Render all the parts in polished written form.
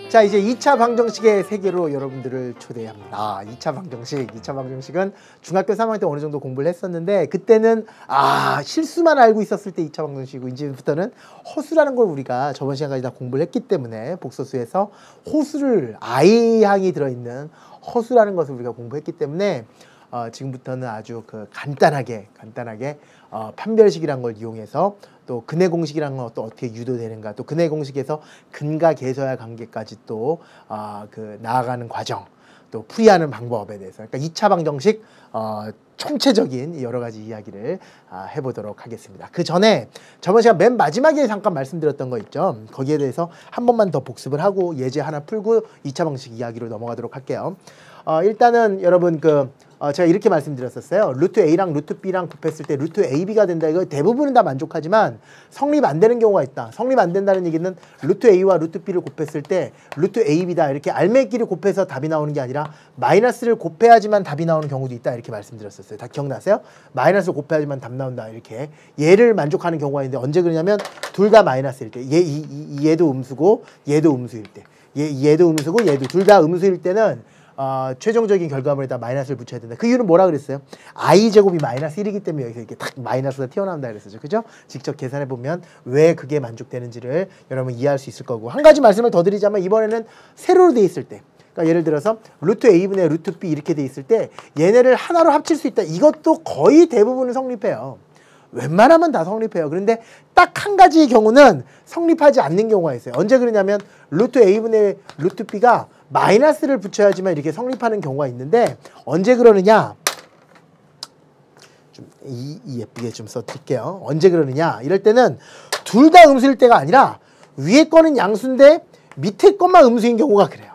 자, 이제 2차 방정식의 세계로 여러분들을 초대합니다. 2차 방정식은 중학교 3학년 때 어느 정도 공부를 했었는데, 그때는 실수만 알고 있었을 때 2차 방정식이고, 이제부터는 허수라는 걸 우리가 저번 시간까지 다 공부를 했기 때문에 복소수에서 호수를 I항이 들어있는 허수라는 것을 우리가 공부했기 때문에 지금부터는 아주 간단하게 판별식이라는 걸 이용해서 또 근해 공식이라는 건 또 어떻게 유도되는가, 또 근해 공식에서 근과 계서야 관계까지 또 나아가는 과정, 또 풀이하는 방법에 대해서, 그러니까 2차 방정식 총체적인 여러 가지 이야기를 해보도록 하겠습니다. 그 전에 저번 시간 맨 마지막에 잠깐 말씀드렸던 거 있죠. 거기에 대해서 한 번만 더 복습을 하고 예제 하나 풀고 2차 방정식 이야기로 넘어가도록 할게요. 일단은 여러분 제가 이렇게 말씀드렸었어요. 루트 A랑 루트 B랑 곱했을 때 루트 AB가 된다. 이거 대부분은 다 만족하지만 성립 안 되는 경우가 있다. 성립 안 된다는 얘기는 루트 A와 루트 B를 곱했을 때 루트 AB다. 이렇게 알맹이끼리 곱해서 답이 나오는 게 아니라 마이너스를 곱해야지만 답이 나오는 경우도 있다. 이렇게 말씀드렸었어요. 다 기억나세요? 마이너스를 곱해야지만 답 나온다. 이렇게 얘를 만족하는 경우가 있는데 언제 그러냐면 둘 다 마이너스일 때. 얘도 음수고 얘도 음수일 때. 얘도 음수고 얘도 둘 다 음수일 때는 최종적인 결과물에다 마이너스를 붙여야 된다. 그 이유는 뭐라 그랬어요? i제곱이 마이너스 1이기 때문에 여기서 이렇게 딱 마이너스가 튀어나온다 그랬었죠. 그죠? 직접 계산해보면 왜 그게 만족되는지를 여러분 이해할 수 있을 거고, 한 가지 말씀을 더 드리자면 이번에는 세로로 돼 있을 때, 그러니까 예를 들어서 루트 A분의 루트 B 이렇게 돼 있을 때 얘네를 하나로 합칠 수 있다. 이것도 거의 대부분은 성립해요. 웬만하면 다 성립해요. 그런데 딱 한 가지의 경우는 성립하지 않는 경우가 있어요. 언제 그러냐면 루트 A분의 루트 B가 마이너스를 붙여야지만 이렇게 성립하는 경우가 있는데, 언제 그러느냐, 좀 예쁘게 좀 써드릴게요. 언제 그러느냐, 이럴 때는 둘 다 음수일 때가 아니라 위에 거는 양수인데 밑에 것만 음수인 경우가 그래요.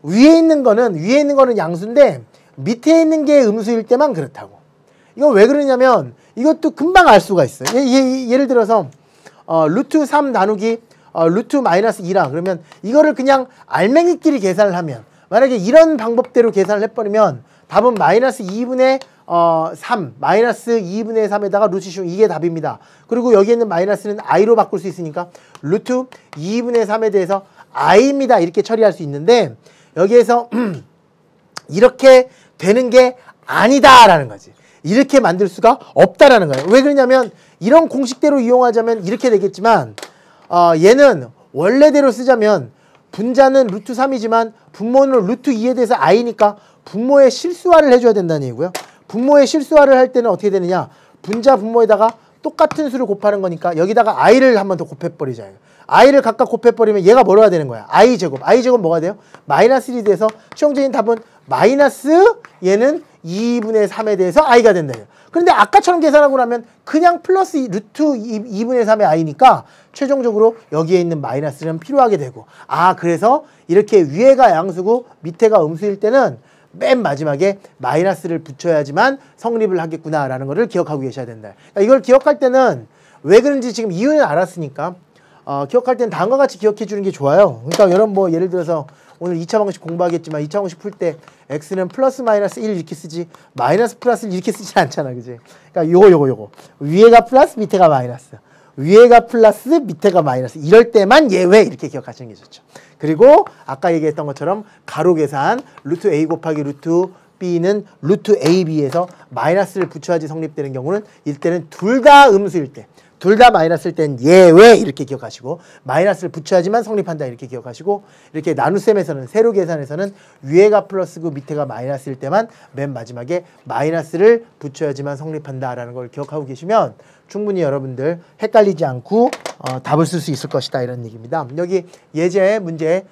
위에 있는 거는 양수인데 밑에 있는 게 음수일 때만 그렇다고. 이거 왜 그러냐면 이것도 금방 알 수가 있어요. 예를 들어서 루트 3 나누기 루트 마이너스 2라 그러면 이거를 그냥 알맹이끼리 계산을 하면, 만약에 이런 방법대로 계산을 해버리면 답은 마이너스 2분의 3, 마이너스 2분의 3에다가 루트 16, 이게 답입니다. 그리고 여기에 있는 마이너스는 i로 바꿀 수 있으니까 루트 2분의 3에 대해서 i입니다. 이렇게 처리할 수 있는데, 여기에서 이렇게 되는 게 아니다라는 거지. 이렇게 만들 수가 없다라는 거예요. 왜 그러냐면 이런 공식대로 이용하자면 이렇게 되겠지만, 얘는 원래대로 쓰자면 분자는 루트 3이지만 분모는 루트 2에 대해서 i니까 분모의 실수화를 해줘야 된다는 얘기고요. 분모의 실수화를 할 때는 어떻게 되느냐, 분자 분모에다가 똑같은 수를 곱하는 거니까 여기다가 i를 한 번 더 곱해버리자. i를 각각 곱해버리면 얘가 뭐가 되는 거야? i제곱. i제곱 뭐가 돼요? 마이너스 1이 돼서 최종적인 답은 마이너스 얘는 2분의 3에 대해서 i가 된다. 그런데 아까처럼 계산하고 나면 그냥 플러스 루트 2분의 3의 i니까 최종적으로 여기에 있는 마이너스는 필요하게 되고, 그래서 이렇게 위에가 양수고 밑에가 음수일 때는 맨 마지막에 마이너스를 붙여야지만 성립을 하겠구나라는 것을 기억하고 계셔야 된다. 그러니까 이걸 기억할 때는 왜 그런지 지금 이유는 알았으니까 기억할 때는 다음과 같이 기억해 주는 게 좋아요. 그러니까 여러분 예를 들어서 오늘 2차 방정식 공부하겠지만 2차 방정식 풀 때 x는 플러스 마이너스 1 이렇게 쓰지 마이너스 플러스 1 이렇게 쓰지 않잖아. 그지? 그러니까 요거 위에가 플러스 밑에가 마이너스, 위에가 플러스 밑에가 마이너스, 이럴 때만 예외 이렇게 기억하시는 게 좋죠. 그리고 아까 얘기했던 것처럼 가로 계산 루트 a 곱하기 루트 b는 루트 ab에서 마이너스를 붙여야지 성립되는 경우는 이때는 둘 다 음수일 때, 둘 다 마이너스일 땐 예외 이렇게 기억하시고, 마이너스를 붙여야지만 성립한다 이렇게 기억하시고, 이렇게 나눗셈에서는 세로 계산에서는 위에가 플러스고 밑에가 마이너스일 때만 맨 마지막에 마이너스를 붙여야지만 성립한다라는 걸 기억하고 계시면 충분히 여러분들 헷갈리지 않고 답을 쓸 수 있을 것이다 이런 얘기입니다. 여기 예제 문제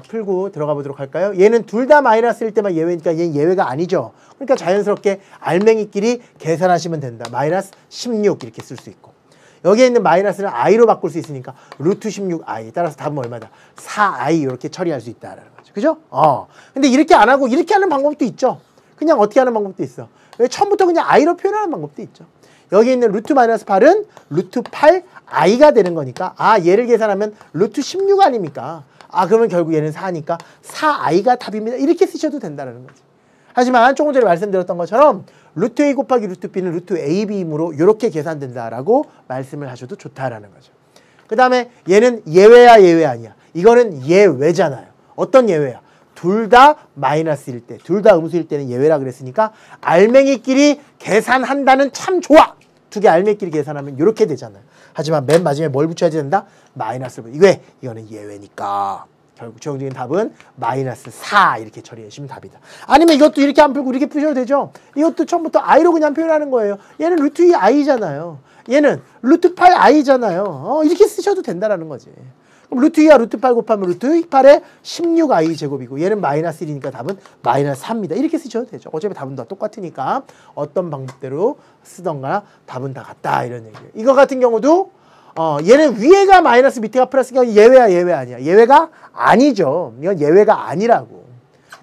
풀고 들어가 보도록 할까요? 얘는 둘 다 마이너스일 때만 예외니까 얘는 예외가 아니죠. 그러니까 자연스럽게 알맹이끼리 계산하시면 된다. 마이너스 16 이렇게 쓸 수 있고, 여기에 있는 마이너스는 i로 바꿀 수 있으니까 루트 16i, 따라서 답은 얼마다? 4i 이렇게 처리할 수 있다라는 거죠. 그죠? 근데 이렇게 안 하고 이렇게 하는 방법도 있죠. 그냥 어떻게 하는 방법도 있어. 처음부터 그냥 i로 표현하는 방법도 있죠. 여기 있는 루트 마이너스 8은 루트 8i가 되는 거니까 얘를 계산하면 루트 16 아닙니까? 그러면 결국 얘는 4니까 4i가 답입니다. 이렇게 쓰셔도 된다는 거지. 하지만 조금 전에 말씀드렸던 것처럼 루트 A 곱하기 루트 B는 루트 AB이므로 이렇게 계산된다라고 말씀을 하셔도 좋다라는 거죠. 그 다음에 얘는 예외야 예외 아니야. 이거는 예외잖아요. 어떤 예외야? 둘 다 마이너스일 때, 둘 다 음수일 때는 예외라 그랬으니까 알맹이끼리 계산한다는 참 좋아. 두 개 알맹이끼리 계산하면 이렇게 되잖아요. 하지만 맨 마지막에 뭘 붙여야 된다? 마이너스를. 왜? 이거는 예외니까. 결국 최종적인 답은 마이너스 4 이렇게 처리해 주시면 답이다. 아니면 이것도 이렇게 안 풀고 이렇게 푸셔도 되죠. 이것도 처음부터 i로 그냥 표현하는 거예요. 얘는 루트 2 i잖아요. 얘는 루트 8 i잖아요. 이렇게 쓰셔도 된다라는 거지. 그럼 루트 2와 루트 8 곱하면 루트 8에 16i 제곱이고 얘는 마이너스 1이니까 답은 마이너스 4입니다. 이렇게 쓰셔도 되죠. 어차피 답은 다 똑같으니까 어떤 방법대로 쓰던가 답은 다 같다 이런 얘기예요. 이거 같은 경우도 얘는 위에가 마이너스 밑에가 플러스가 예외야 예외 아니야. 예외가 아니죠. 이건 예외가 아니라고.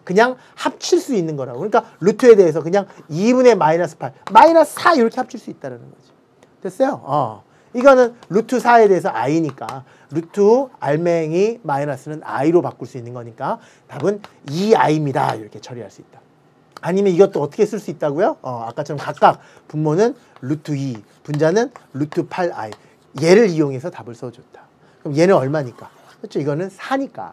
그냥 합칠 수 있는 거라고. 그러니까 루트에 대해서 그냥 2분의 마이너스 8, 마이너스 4 이렇게 합칠 수 있다는 거지. 됐어요? 이거는 루트 4에 대해서 i니까 루트 알맹이 마이너스는 i로 바꿀 수 있는 거니까 답은 2i입니다. 이렇게 처리할 수 있다. 아니면 이것도 어떻게 쓸 수 있다고요? 아까처럼 각각 분모는 루트 2, 분자는 루트 8i. 얘를 이용해서 답을 써줬다. 그럼 얘는 얼마니까? 그렇죠? 이거는 4니까.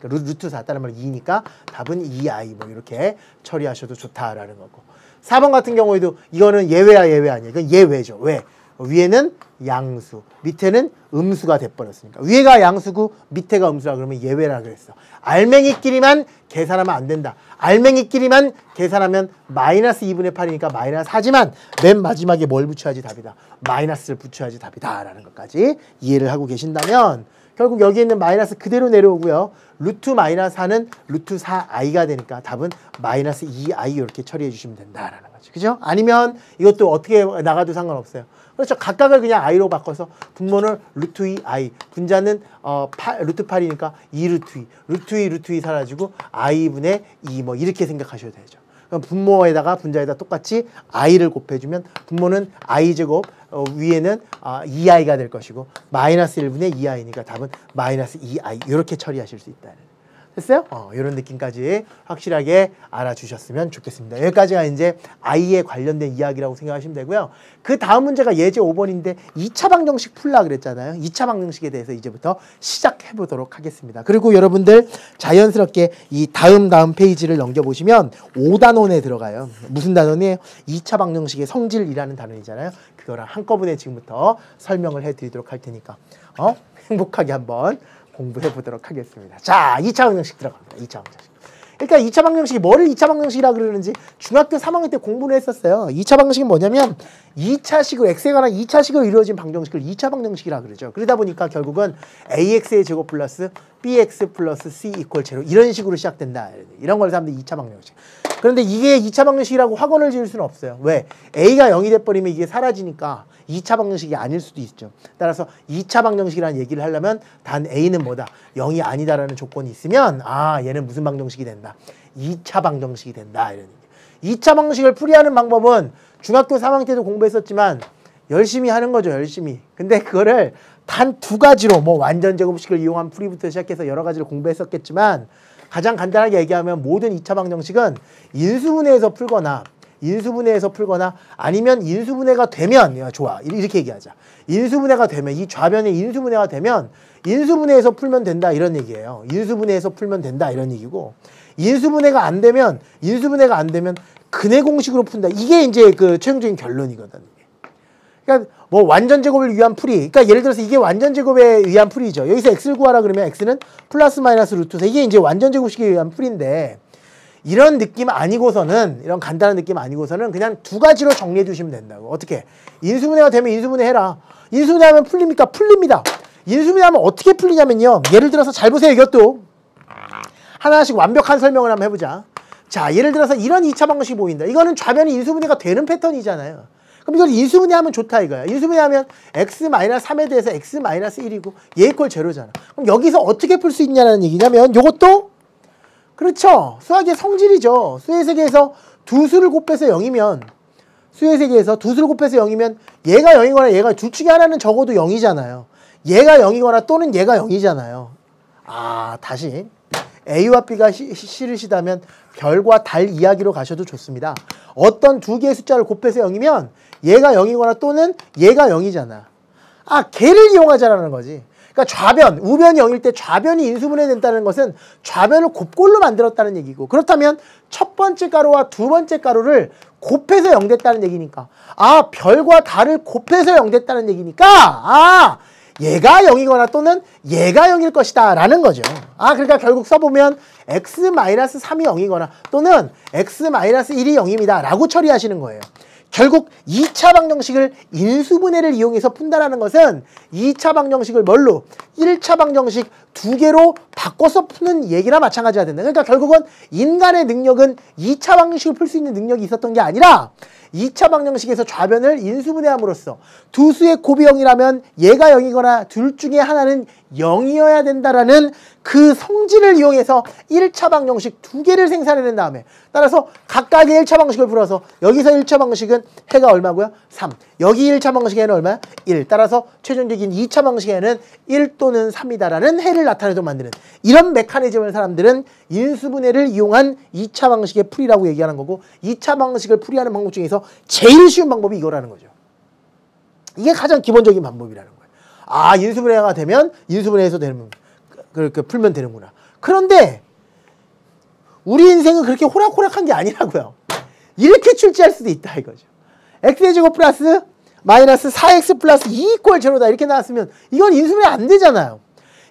루트 4 다른 말로 2니까 답은 2i 뭐 이렇게 처리하셔도 좋다라는 거고. 4번 같은 경우에도 이거는 예외야 예외 아니야. 이건 예외죠. 왜? 위에는 양수, 밑에는 음수가 돼버렸으니까. 위에가 양수고 밑에가 음수라 그러면 예외라 그랬어. 알맹이끼리만 계산하면 안 된다. 알맹이끼리만 계산하면 마이너스 2분의 8이니까 마이너스 4지만 맨 마지막에 뭘 붙여야지 답이다. 마이너스를 붙여야지 답이다 라는 것까지 이해를 하고 계신다면 결국 여기 있는 마이너스 그대로 내려오고요. 루트 마이너스 4는 루트 4i가 되니까 답은 마이너스 2i 이렇게 처리해 주시면 된다라는 거죠. 그죠? 아니면 이것도 어떻게 나가도 상관없어요. 그렇죠. 각각을 그냥 i로 바꿔서 분모는 루트 2i, 분자는 루트 8이니까 2루트 2, 루트 2 사라지고 i분의 2 뭐 이렇게 생각하셔도 되죠. 그럼 분모에다가 분자에다 똑같이 i를 곱해주면 분모는 i제곱 위에는 2i가 될 것이고 마이너스 1분의 2i니까 답은 마이너스 2i 이렇게 처리하실 수 있다. 됐어요? 이런 느낌까지 확실하게 알아주셨으면 좋겠습니다. 여기까지가 이제 i에 관련된 이야기라고 생각하시면 되고요. 그 다음 문제가 예제 5번인데 2차 방정식 풀라 그랬잖아요. 2차 방정식에 대해서 이제부터 시작해 보도록 하겠습니다. 그리고 여러분들 자연스럽게 이 다음 페이지를 넘겨보시면 5단원에 들어가요. 무슨 단원이에요? 2차 방정식의 성질이라는 단원이잖아요. 그거랑 한꺼번에 지금부터 설명을 해드리도록 할 테니까 행복하게 한번 공부해 보도록 하겠습니다. 자, 2차 방정식 들어갑니다. 2차 방정식. 그러니까 2차 방정식이 뭐를 2차 방정식이라고 그러는지 중학교 3학년 때 공부를 했었어요. 2차 방정식은 뭐냐면 2차식으로 x에 관한 2차식으로 이루어진 방정식을 2차 방정식이라고 그러죠. 그러다 보니까 결국은 ax의 제곱 플러스 bx 플러스 c 이퀄 제로 이런 식으로 시작된다. 이런 걸 사람들이 2차 방정식. 그런데 이게 2차 방정식이라고 확언을 지을 수는 없어요. 왜? a가 0이 돼버리면 이게 사라지니까 2차 방정식이 아닐 수도 있죠. 따라서 2차 방정식이라는 얘기를 하려면 단 a는 뭐다? 0이 아니다라는 조건이 있으면 얘는 무슨 방정식이 된다? 2차 방정식이 된다. 이런 얘기. 2차 방정식을 풀이하는 방법은 중학교 3학년 때도 공부했었지만 열심히 하는 거죠. 열심히. 근데 그거를 단 두 가지로 뭐 완전 제곱식을 이용한 풀이부터 시작해서 여러 가지를 공부했었겠지만 가장 간단하게 얘기하면 모든 2차 방정식은 인수분해에서 풀거나 아니면 인수분해가 되면 좋아 이렇게 얘기하자. 인수분해가 되면 이 좌변에 인수분해가 되면 인수분해에서 풀면 된다 이런 얘기예요. 인수분해에서 풀면 된다 이런 얘기고 인수분해가 안 되면 근해 공식으로 푼다. 이게 이제 그 최종적인 결론이거든. 그러니까 뭐 완전 제곱을 위한 풀이. 그러니까 예를 들어서 이게 완전 제곱에 의한 풀이죠. 여기서 x를 구하라 그러면 x는 플러스 마이너스 루트 4. 이게 이제 완전 제곱식에 의한 풀인데 이런 느낌 아니고서는 이런 간단한 느낌 아니고서는 그냥 두 가지로 정리해 두시면 된다고. 어떻게? 인수분해가 되면 인수분해 해라. 인수분해하면 풀립니까? 풀립니다. 인수분해하면 어떻게 풀리냐면요. 예를 들어서 잘 보세요. 이것도 하나씩 완벽한 설명을 한번 해보자. 자, 예를 들어서 이런 2차 방정식이 보인다. 이거는 좌변이 인수분해가 되는 패턴이잖아요. 그럼 이걸 인수분해하면 좋다 이거야. 인수분해하면 x-3에 대해서 x-1이고 얘 이퀄 제로잖아. 그럼 여기서 어떻게 풀 수 있냐는 얘기냐면 요것도 그렇죠. 수학의 성질이죠. 수의 세계에서 두 수를 곱해서 0이면 얘가 0이거나 얘가 둘 중에 하나는 적어도 0이잖아요. 얘가 0이거나 또는 얘가 0이잖아요. 다시 A와 B가 싫으시다면 별과 달 이야기로 가셔도 좋습니다. 어떤 두 개의 숫자를 곱해서 0이면 얘가 0이거나 또는 얘가 0이잖아. 아, 걔를 이용하자라는 거지. 그러니까 좌변, 우변이 0일 때 좌변이 인수분해된다는 것은 좌변을 곱골로 만들었다는 얘기고, 그렇다면 첫 번째 가로와 두 번째 가로를 곱해서 0 됐다는 얘기니까, 아, 별과 달을 곱해서 0 됐다는 얘기니까, 아, 얘가 0이거나 또는 얘가 0일 것이다 라는 거죠. 아, 그러니까 결국 써보면 x-3이 0이거나 또는 x-1이 0입니다 라고 처리하시는 거예요. 결국 2차 방정식을 인수분해를 이용해서 푼다라는 것은 2차 방정식을 뭘로? 1차 방정식 두 개로 바꿔서 푸는 얘기나 마찬가지가 된다. 그러니까 결국은 인간의 능력은 2차 방정식을 풀 수 있는 능력이 있었던 게 아니라 2차 방정식에서 좌변을 인수분해함으로써 두 수의 곱이 0이라면 얘가 0이거나 둘 중에 하나는 0이어야 된다라는 그 성질을 이용해서 1차 방정식 두 개를 생산해낸 다음에, 따라서 각각의 1차 방식을 풀어서 여기서 1차 방식은 해가 얼마고요? 3. 여기 1차 방식에는 얼마야? 1. 따라서 최종적인 2차 방식에는 1 또는 3이다라는 해를 나타내도록 만드는 이런 메커니즘을 사람들은 인수분해를 이용한 2차 방식의 풀이라고 얘기하는 거고, 2차 방식을 풀이하는 방법 중에서 제일 쉬운 방법이 이거라는 거죠. 이게 가장 기본적인 방법이라는 거예요. 아, 인수분해가 되면 인수분해해서 되는, 그렇게 풀면 되는구나. 그런데 우리 인생은 그렇게 호락호락한 게 아니라고요. 이렇게 출제할 수도 있다 이거죠. x제곱 플러스 마이너스 4x 플러스 2 이퀄 제로다 이렇게 나왔으면 이건 인수분해 안 되잖아요.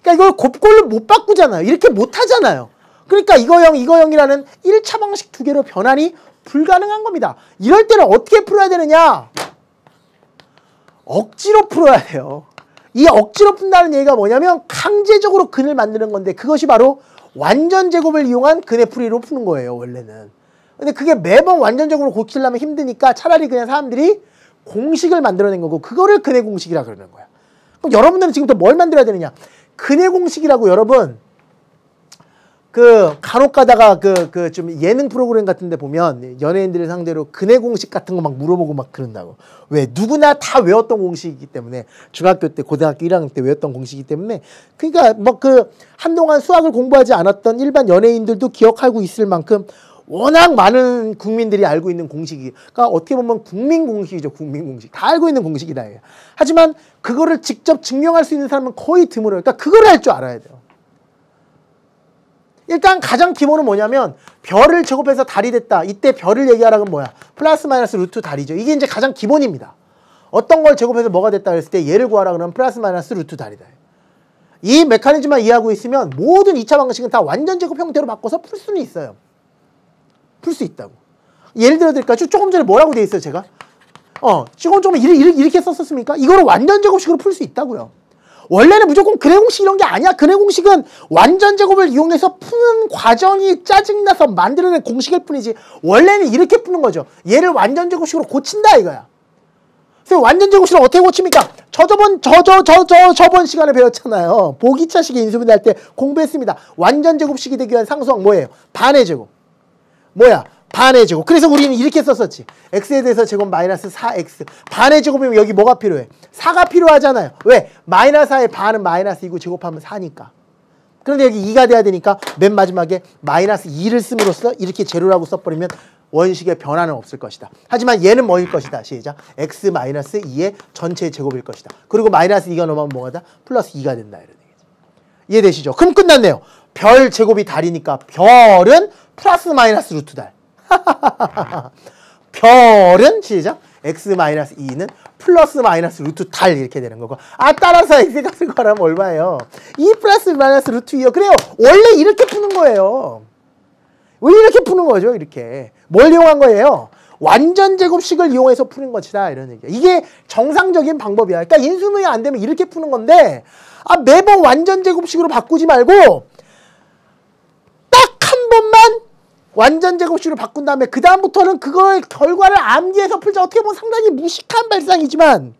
그러니까 이걸 곱골로 못 바꾸잖아요. 이렇게 못 하잖아요. 그러니까 이거 0, 이거 0이라는 1차 방식 두 개로 변환이 불가능한 겁니다. 이럴 때는 어떻게 풀어야 되느냐? 억지로 풀어야 돼요. 이 억지로 푼다는 얘기가 뭐냐면 강제적으로 근을 만드는 건데, 그것이 바로 완전 제곱을 이용한 근의 풀이로 푸는 거예요, 원래는. 근데 그게 매번 완전 제곱으로 고치려면 힘드니까 차라리 그냥 사람들이 공식을 만들어낸 거고, 그거를 근의 공식이라 그러는 거야. 그럼 여러분들은 지금부터 뭘 만들어야 되느냐? 근의 공식이라고 여러분, 간혹 가다가 좀 예능 프로그램 같은 데 보면 연예인들을 상대로 근의 공식 같은 거 막 물어보고 막 그런다고. 왜? 누구나 다 외웠던 공식이기 때문에, 중학교 때, 고등학교 1학년 때 외웠던 공식이기 때문에, 그러니까 한동안 수학을 공부하지 않았던 일반 연예인들도 기억하고 있을 만큼 워낙 많은 국민들이 알고 있는 공식이, 그러니까 어떻게 보면 국민 공식이죠. 국민 공식. 다 알고 있는 공식이다. 하지만 그거를 직접 증명할 수 있는 사람은 거의 드물어요. 그러니까 그걸 할 줄 알아야 돼요. 일단 가장 기본은 뭐냐면 별을 제곱해서 달이 됐다. 이때 별을 얘기하라는 건 뭐야? 플러스 마이너스 루트 달이죠. 이게 이제 가장 기본입니다. 어떤 걸 제곱해서 뭐가 됐다 그랬을 때 얘를 구하라 그러면 플러스 마이너스 루트 달이다. 이 메커니즘만 이해하고 있으면 모든 2차 방식은 다 완전 제곱 형태로 바꿔서 풀 수는 있어요. 풀 수 있다고. 예를 들어 드릴까요? 조금 전에 뭐라고 돼 있어요, 제가? 조금 이렇게 썼었습니까? 이거를 완전 제곱식으로 풀 수 있다고요. 원래는 무조건 근의 공식 이런 게 아니야. 근의 공식은 완전 제곱을 이용해서 푸는 과정이 짜증나서 만들어낸 공식일 뿐이지, 원래는 이렇게 푸는 거죠. 얘를 완전 제곱식으로 고친다 이거야. 그래서 완전 제곱식으로 어떻게 고칩니까? 저번 시간에 배웠잖아요. 보기차식의 인수분해 할 때 공부했습니다. 완전 제곱식이 되기 위한 상수항 뭐예요? 반의 제곱. 뭐야? 반의 제곱. 그래서 우리는 이렇게 썼었지. x에 대해서 제곱 마이너스 4x. 반의 제곱이면 여기 뭐가 필요해? 4가 필요하잖아요. 왜? 마이너스 4의 반은 마이너스 2고 제곱하면 4니까. 그런데 여기 2가 돼야 되니까 맨 마지막에 마이너스 2를 씀으로써 이렇게 제로라고 써버리면 원식의 변화는 없을 것이다. 하지만 얘는 뭐일 것이다. 시작. x 마이너스 2의 전체 제곱일 것이다. 그리고 마이너스 2가 넘어가면 뭐가 다? 플러스 2가 된다. 이런 얘기죠. 이해되시죠? 그럼 끝났네요. 별 제곱이 달이니까 별은 플러스 마이너스 루트 달. 별은 시작. x-2는 플러스 마이너스 루트 달 이렇게 되는 거고, 따라서 x값을 구하라면 얼마예요? 2 플러스 마이너스 루트 2요. 그래요. 원래 이렇게 푸는 거예요. 왜 이렇게 푸는 거죠? 이렇게. 뭘 이용한 거예요? 완전 제곱식을 이용해서 푸는 것이다 이런 얘기야. 이게 정상적인 방법이야. 그러니까 인수분해 안 되면 이렇게 푸는 건데, 매번 완전 제곱식으로 바꾸지 말고 딱 한 번만 완전 제곱식으로 바꾼 다음에 그 다음부터는 그걸 결과를 암기해서 풀자. 어떻게 보면 상당히 무식한 발상이지만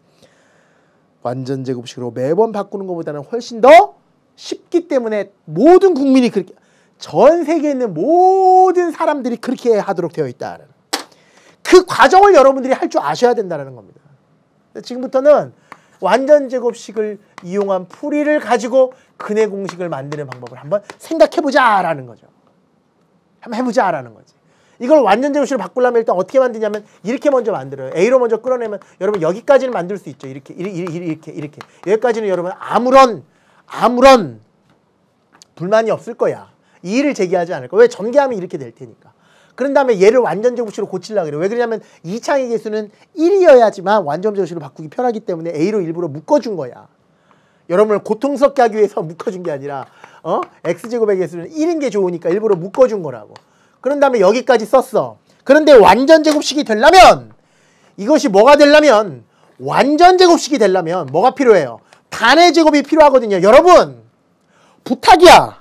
완전 제곱식으로 매번 바꾸는 것보다는 훨씬 더 쉽기 때문에 모든 국민이 그렇게, 전 세계에 있는 모든 사람들이 그렇게 하도록 되어 있다. 그 과정을 여러분들이 할 줄 아셔야 된다는 겁니다. 지금부터는 완전 제곱식을 이용한 풀이를 가지고 근의 공식을 만드는 방법을 한번 생각해보자라는 거죠. 한번 해보자라는 거지. 이걸 완전 제곱식으로 바꾸려면 일단 어떻게 만드냐면 이렇게 먼저 만들어요. A로 먼저 끌어내면 여러분 여기까지는 만들 수 있죠. 이렇게 여기까지는 여러분 아무런 불만이 없을 거야. 이의를 제기하지 않을 거야. 왜? 전개하면 이렇게 될 테니까. 그런 다음에 얘를 완전 제곱식으로 고치려고 그래요. 왜 그러냐면 2창의 개수는 1이어야지만 완전 제곱식으로 바꾸기 편하기 때문에 A로 일부러 묶어준 거야. 여러분을 고통스럽게 하기 위해서 묶어준 게 아니라 X제곱의 개수는 1인 게 좋으니까 일부러 묶어준 거라고. 그런 다음에 여기까지 썼어. 그런데 완전 제곱식이 되려면 이것이 뭐가 되려면 완전 제곱식이 되려면 뭐가 필요해요? 반의 제곱이 필요하거든요. 여러분 부탁이야.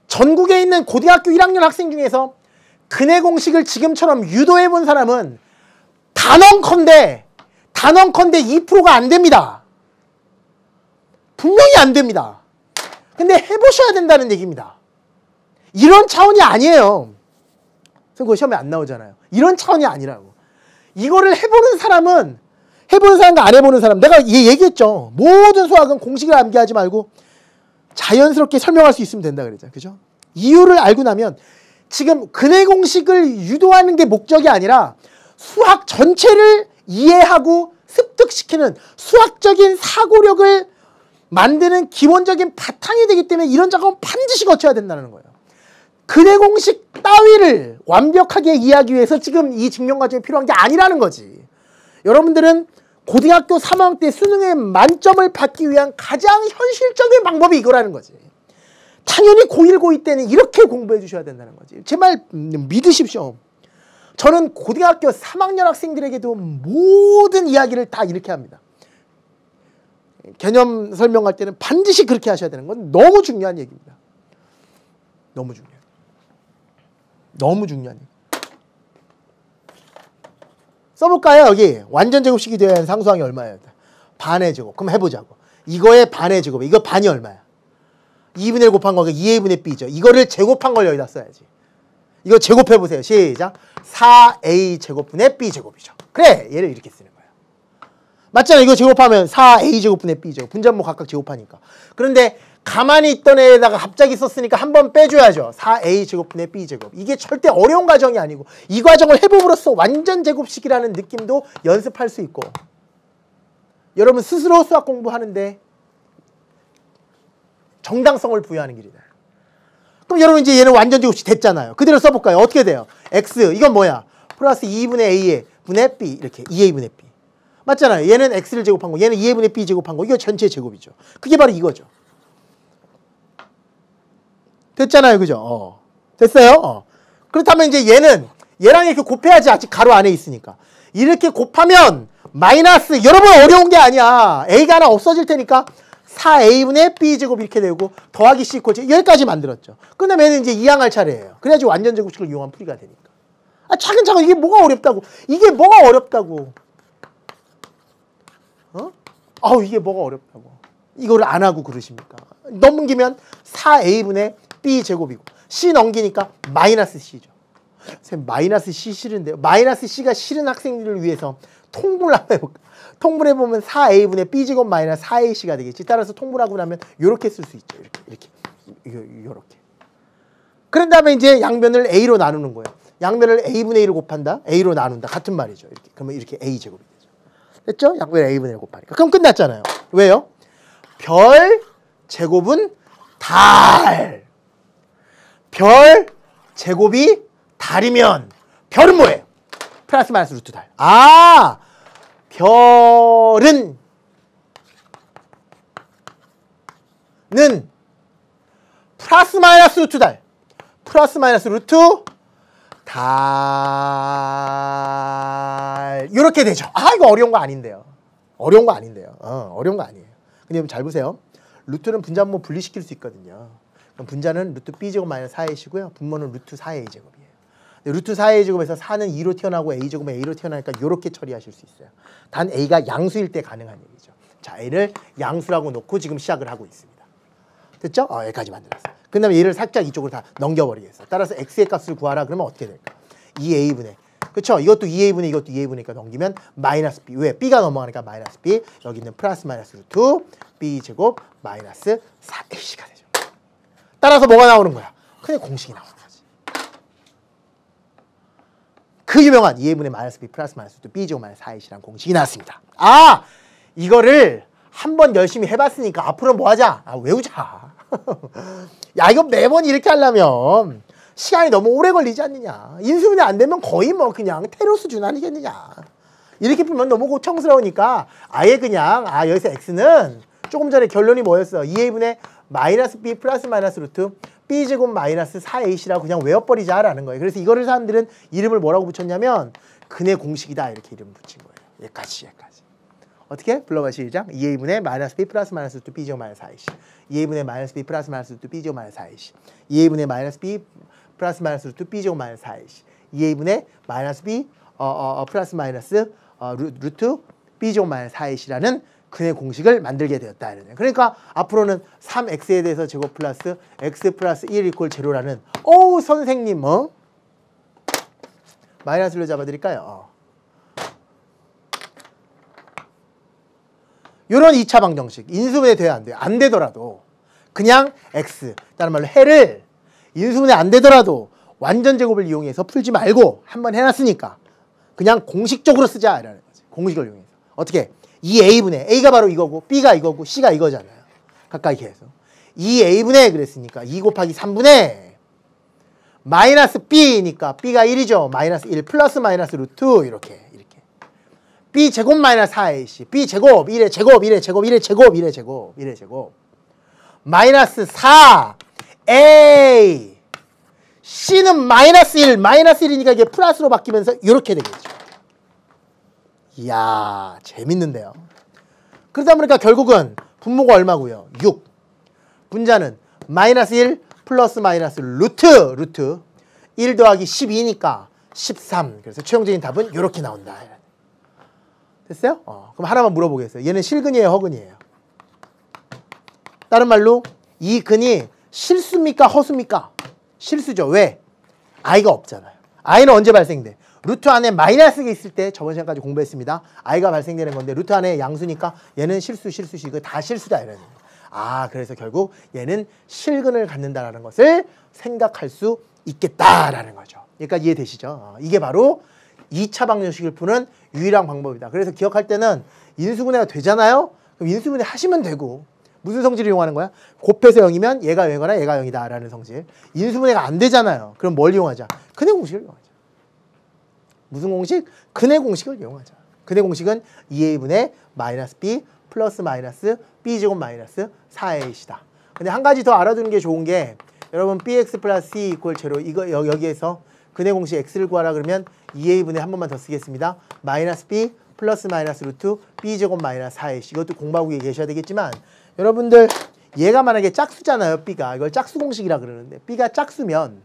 전국에 있는 고등학교 1학년 학생 중에서 근의 공식을 지금처럼 유도해 본 사람은 단언컨대 2%가 안 됩니다. 분명히 안 됩니다. 근데 해보셔야 된다는 얘기입니다. 이런 차원이 아니에요. 그거 시험에 안 나오잖아요. 이런 차원이 아니라고. 이거를 해보는 사람은 해보는 사람과 안 해보는 사람, 내가 얘기했죠. 모든 수학은 공식을 암기하지 말고 자연스럽게 설명할 수 있으면 된다 그랬죠. 그죠? 이유를 알고 나면 지금 근의 공식을 유도하는 게 목적이 아니라 수학 전체를 이해하고 습득시키는 수학적인 사고력을 만드는 기본적인 바탕이 되기 때문에 이런 작업은 반드시 거쳐야 된다는 거예요. 근의 공식 따위를 완벽하게 이해하기 위해서 지금 이 증명 과정이 필요한 게 아니라는 거지. 여러분들은 고등학교 3학년 때 수능에 만점을 받기 위한 가장 현실적인 방법이 이거라는 거지. 당연히 고1, 고2 때는 이렇게 공부해 주셔야 된다는 거지. 제 말 믿으십시오. 저는 고등학교 3학년 학생들에게도 모든 이야기를 다 이렇게 합니다. 개념 설명할 때는 반드시 그렇게 하셔야 되는 건 너무 중요한 얘기입니다. 너무 중요해요. 너무 중요한 얘기. 써볼까요? 여기 완전 제곱식이 되어야 하는 상수항이 얼마예요? 반의 제곱. 그럼 해보자고. 이거의 반의 제곱. 이거 반이 얼마야? 2분의 1 곱한 거가 2a 분의 b죠. 이거를 제곱한 걸 여기다 써야지. 이거 제곱해보세요. 시작. 4a 제곱분의 b 제곱이죠. 그래, 얘를 이렇게 쓰는 거예요. 맞잖아요. 이거 제곱하면 4a 제곱분의 b 제곱. 분자모 각각 제곱하니까. 그런데 가만히 있던 애에다가 갑자기 썼으니까 한 번 빼줘야죠. 4a 제곱분의 b 제곱. 이게 절대 어려운 과정이 아니고 이 과정을 해봄으로써 완전 제곱식이라는 느낌도 연습할 수 있고, 여러분 스스로 수학 공부하는데 정당성을 부여하는 길이다. 그럼 여러분 이제 얘는 완전 제곱식 됐잖아요. 그대로 써볼까요? 어떻게 돼요? x 이건 뭐야? 플러스 2분의 a의 분의 b 이렇게 2a분의 b. 맞잖아요. 얘는 x를 제곱한 거, 얘는 2a분의 b 제곱한 거. 이거 전체 제곱이죠. 그게 바로 이거죠. 됐잖아요. 그죠? 됐어요? 그렇다면 이제 얘는 얘랑 이렇게 곱해야지. 아직 가로 안에 있으니까. 이렇게 곱하면 마이너스, 여러분 어려운 게 아니야. a가 하나 없어질 테니까 4a분의 b제곱 이렇게 되고 더하기 c 이퀄 여기까지 만들었죠. 그다음에 얘는 이제 이항할 차례예요. 그래야지 완전 제곱식을 이용한 풀이가 되니까. 아, 차근차근 이게 뭐가 어렵다고. 이게 뭐가 어렵다고. 이게 뭐가 어렵다고. 이거를 안 하고 그러십니까? 넘기면 4a분의 b제곱이고 c 넘기니까 마이너스 c죠. 선생님 마이너스 c 싫은데요. 마이너스 c가 싫은 학생들을 위해서 통분을 한번 해볼까? 통분해보면 4a분의 b제곱 마이너스 4ac가 되겠지. 따라서 통분하고 나면 이렇게 쓸 수 있죠. 이렇게. 그런 다음에 이제 양변을 a로 나누는 거예요. 양변을 a분의 1을 곱한다. a로 나눈다. 같은 말이죠. 이렇게. 그러면 이렇게 a제곱이 되죠. 됐죠? 양변을 a분의 1을 곱하니까. 그럼 끝났잖아요. 왜요? 별 제곱은 달. 별 제곱이 달이면 별은 뭐예요? 플러스 마이너스 루트 달. 아, 별은 플러스 마이너스 루트 달. 플러스 마이너스 루트 달. 이렇게 되죠. 아, 이거 어려운 거 아닌데요. 어려운 거 아닌데요. 어려운 거 아니에요. 근데 여러분 잘 보세요. 루트는 분자분모 분리시킬 수 있거든요. 그럼 분자는 루트 b제곱 마이너스 4ac이고요. 분모는 루트 4a 제곱이에요. 루트 4a 제곱에서 4는 2로 튀어나오고 a 제곱은 a로 튀어나오니까 이렇게 처리하실 수 있어요. 단 a가 양수일 때 가능한 얘기죠. 자, a를 양수라고 놓고 지금 시작을 하고 있습니다. 됐죠? 여기까지 만들었어요. 그 다음에 얘를 살짝 이쪽으로 다 넘겨버리겠어요. 따라서 x의 값을 구하라 그러면 어떻게 될까? 2a분의 그쵸? 이것도 2a분의 이것도 2a분이니까 넘기면 마이너스 b. 왜? b가 넘어가니까 마이너스 b. 여기 있는 플러스 마이너스 루트 b 제곱 마이너스 4ac가 되죠. 따라서 뭐가 나오는 거야? 큰의 공식이 나오는 거지. 그 유명한 2a분의 마이너스 b 플러스 마이너스 루트 b 제곱 마이너스 4ac라는 공식이 나왔습니다. 아! 이거를 한번 열심히 해봤으니까 앞으로 뭐 하자? 아, 외우자. 야, 이거 매번 이렇게 하려면 시간이 너무 오래 걸리지 않느냐. 인수분해 안 되면 거의 뭐 그냥 테러 수준 아니겠느냐. 이렇게 풀면 너무 고청스러우니까 아예 그냥 여기서 x는 조금 전에 결론이 뭐였어? 2a분의 마이너스 b 플러스 마이너스 루트 b 제곱 마이너스 4ac라고 그냥 외워버리자라는 거예요. 그래서 이거를 사람들은 이름을 뭐라고 붙였냐면 근의 공식이다 이렇게 이름 붙인 거예요. 여기까지. 어떻게? 불러봐 시작. 2a분의 마이너스 b 플러스 마이너스 루트 b 제곱 마이너스 4ac 2a분의 마이너스 b 플러스 마이너스 루트 b 제곱 마이너스 4ac 2a분의 마이너스 b 플러스 마이너스 루트 b 제곱 마이너스 4ac 2a분의 마이너스 b 플러스 마이너스 루트 b 제곱 마이너스 4ac라는 근의 공식을 만들게 되었다. 그러니까 앞으로는 3x에 대해서 제곱 플러스 x 플러스 1 이퀄 제로라는 어우 선생님 마이너스로 잡아드릴까요? 요런 2차 방정식 인수분해 돼야 안 돼요. 안 되더라도 그냥 x 다른 말로 해를 인수분해 안 되더라도 완전 제곱을 이용해서 풀지 말고 한번 해놨으니까 그냥 공식적으로 쓰자 이라는 거지. 공식을 이용해서 어떻게? 2a분의 a가 바로 이거고 b가 이거고 c가 이거잖아요. 가까이 해서 2a분의 그랬으니까 2 곱하기 3분의 마이너스 b니까 b가 1이죠. 마이너스 1 플러스 마이너스 루트 이렇게 b 제곱 마이너스 4ac b 제곱 1의 제곱 1의 제곱 1의 제곱 1의 제곱 1의 제곱 마이너스 4a c는 마이너스 1 마이너스 1이니까 이게 플러스로 바뀌면서 이렇게 되겠죠. 이야 재밌는데요. 그러다 보니까 결국은 분모가 얼마고요? 6 분자는 마이너스 1 플러스 마이너스 루트 1 더하기 12니까 13 그래서 최종적인 답은 이렇게 나온다. 됐어요? 그럼 하나만 물어보겠어요. 얘는 실근이에요? 허근이에요? 다른 말로 이 근이 실수입니까? 허수입니까? 실수죠. 왜? i가 없잖아요. i는 언제 발생돼? 루트 안에 마이너스가 있을 때 저번 시간까지 공부했습니다. i가 발생되는 건데 루트 안에 양수니까 얘는 실수시 이거 다 실수다 이러는 거예요. 그래서 결국 얘는 실근을 갖는다라는 것을 생각할 수 있겠다라는 거죠. 여기까지 이해되시죠? 이게 바로 2차 방정식을 푸는 유일한 방법이다. 그래서 기억할 때는 인수분해가 되잖아요? 그럼 인수분해 하시면 되고 무슨 성질을 이용하는 거야? 곱해서 0이면 얘가 0이거나 얘가 0이다 라는 성질. 인수분해가 안 되잖아요. 그럼 뭘 이용하자? 근의 공식을 이용하자. 무슨 공식? 근의 공식을 이용하자. 근의 공식은 2a분의 마이너스 b 플러스 마이너스 b 제곱 마이너스 4ac이다. 근데 한 가지 더 알아두는 게 좋은 게 여러분 bx 플러스 c 이퀄 제로 이거 여기에서 근의 공식 x를 구하라 그러면 2a분의 한 번만 더 쓰겠습니다. 마이너스 b 플러스 마이너스 루트 b 제곱 마이너스 4ac 이것도 공부하고 계셔야 되겠지만 여러분들 얘가 만약에 짝수잖아요. b가 이걸 짝수 공식이라 그러는데 b가 짝수면요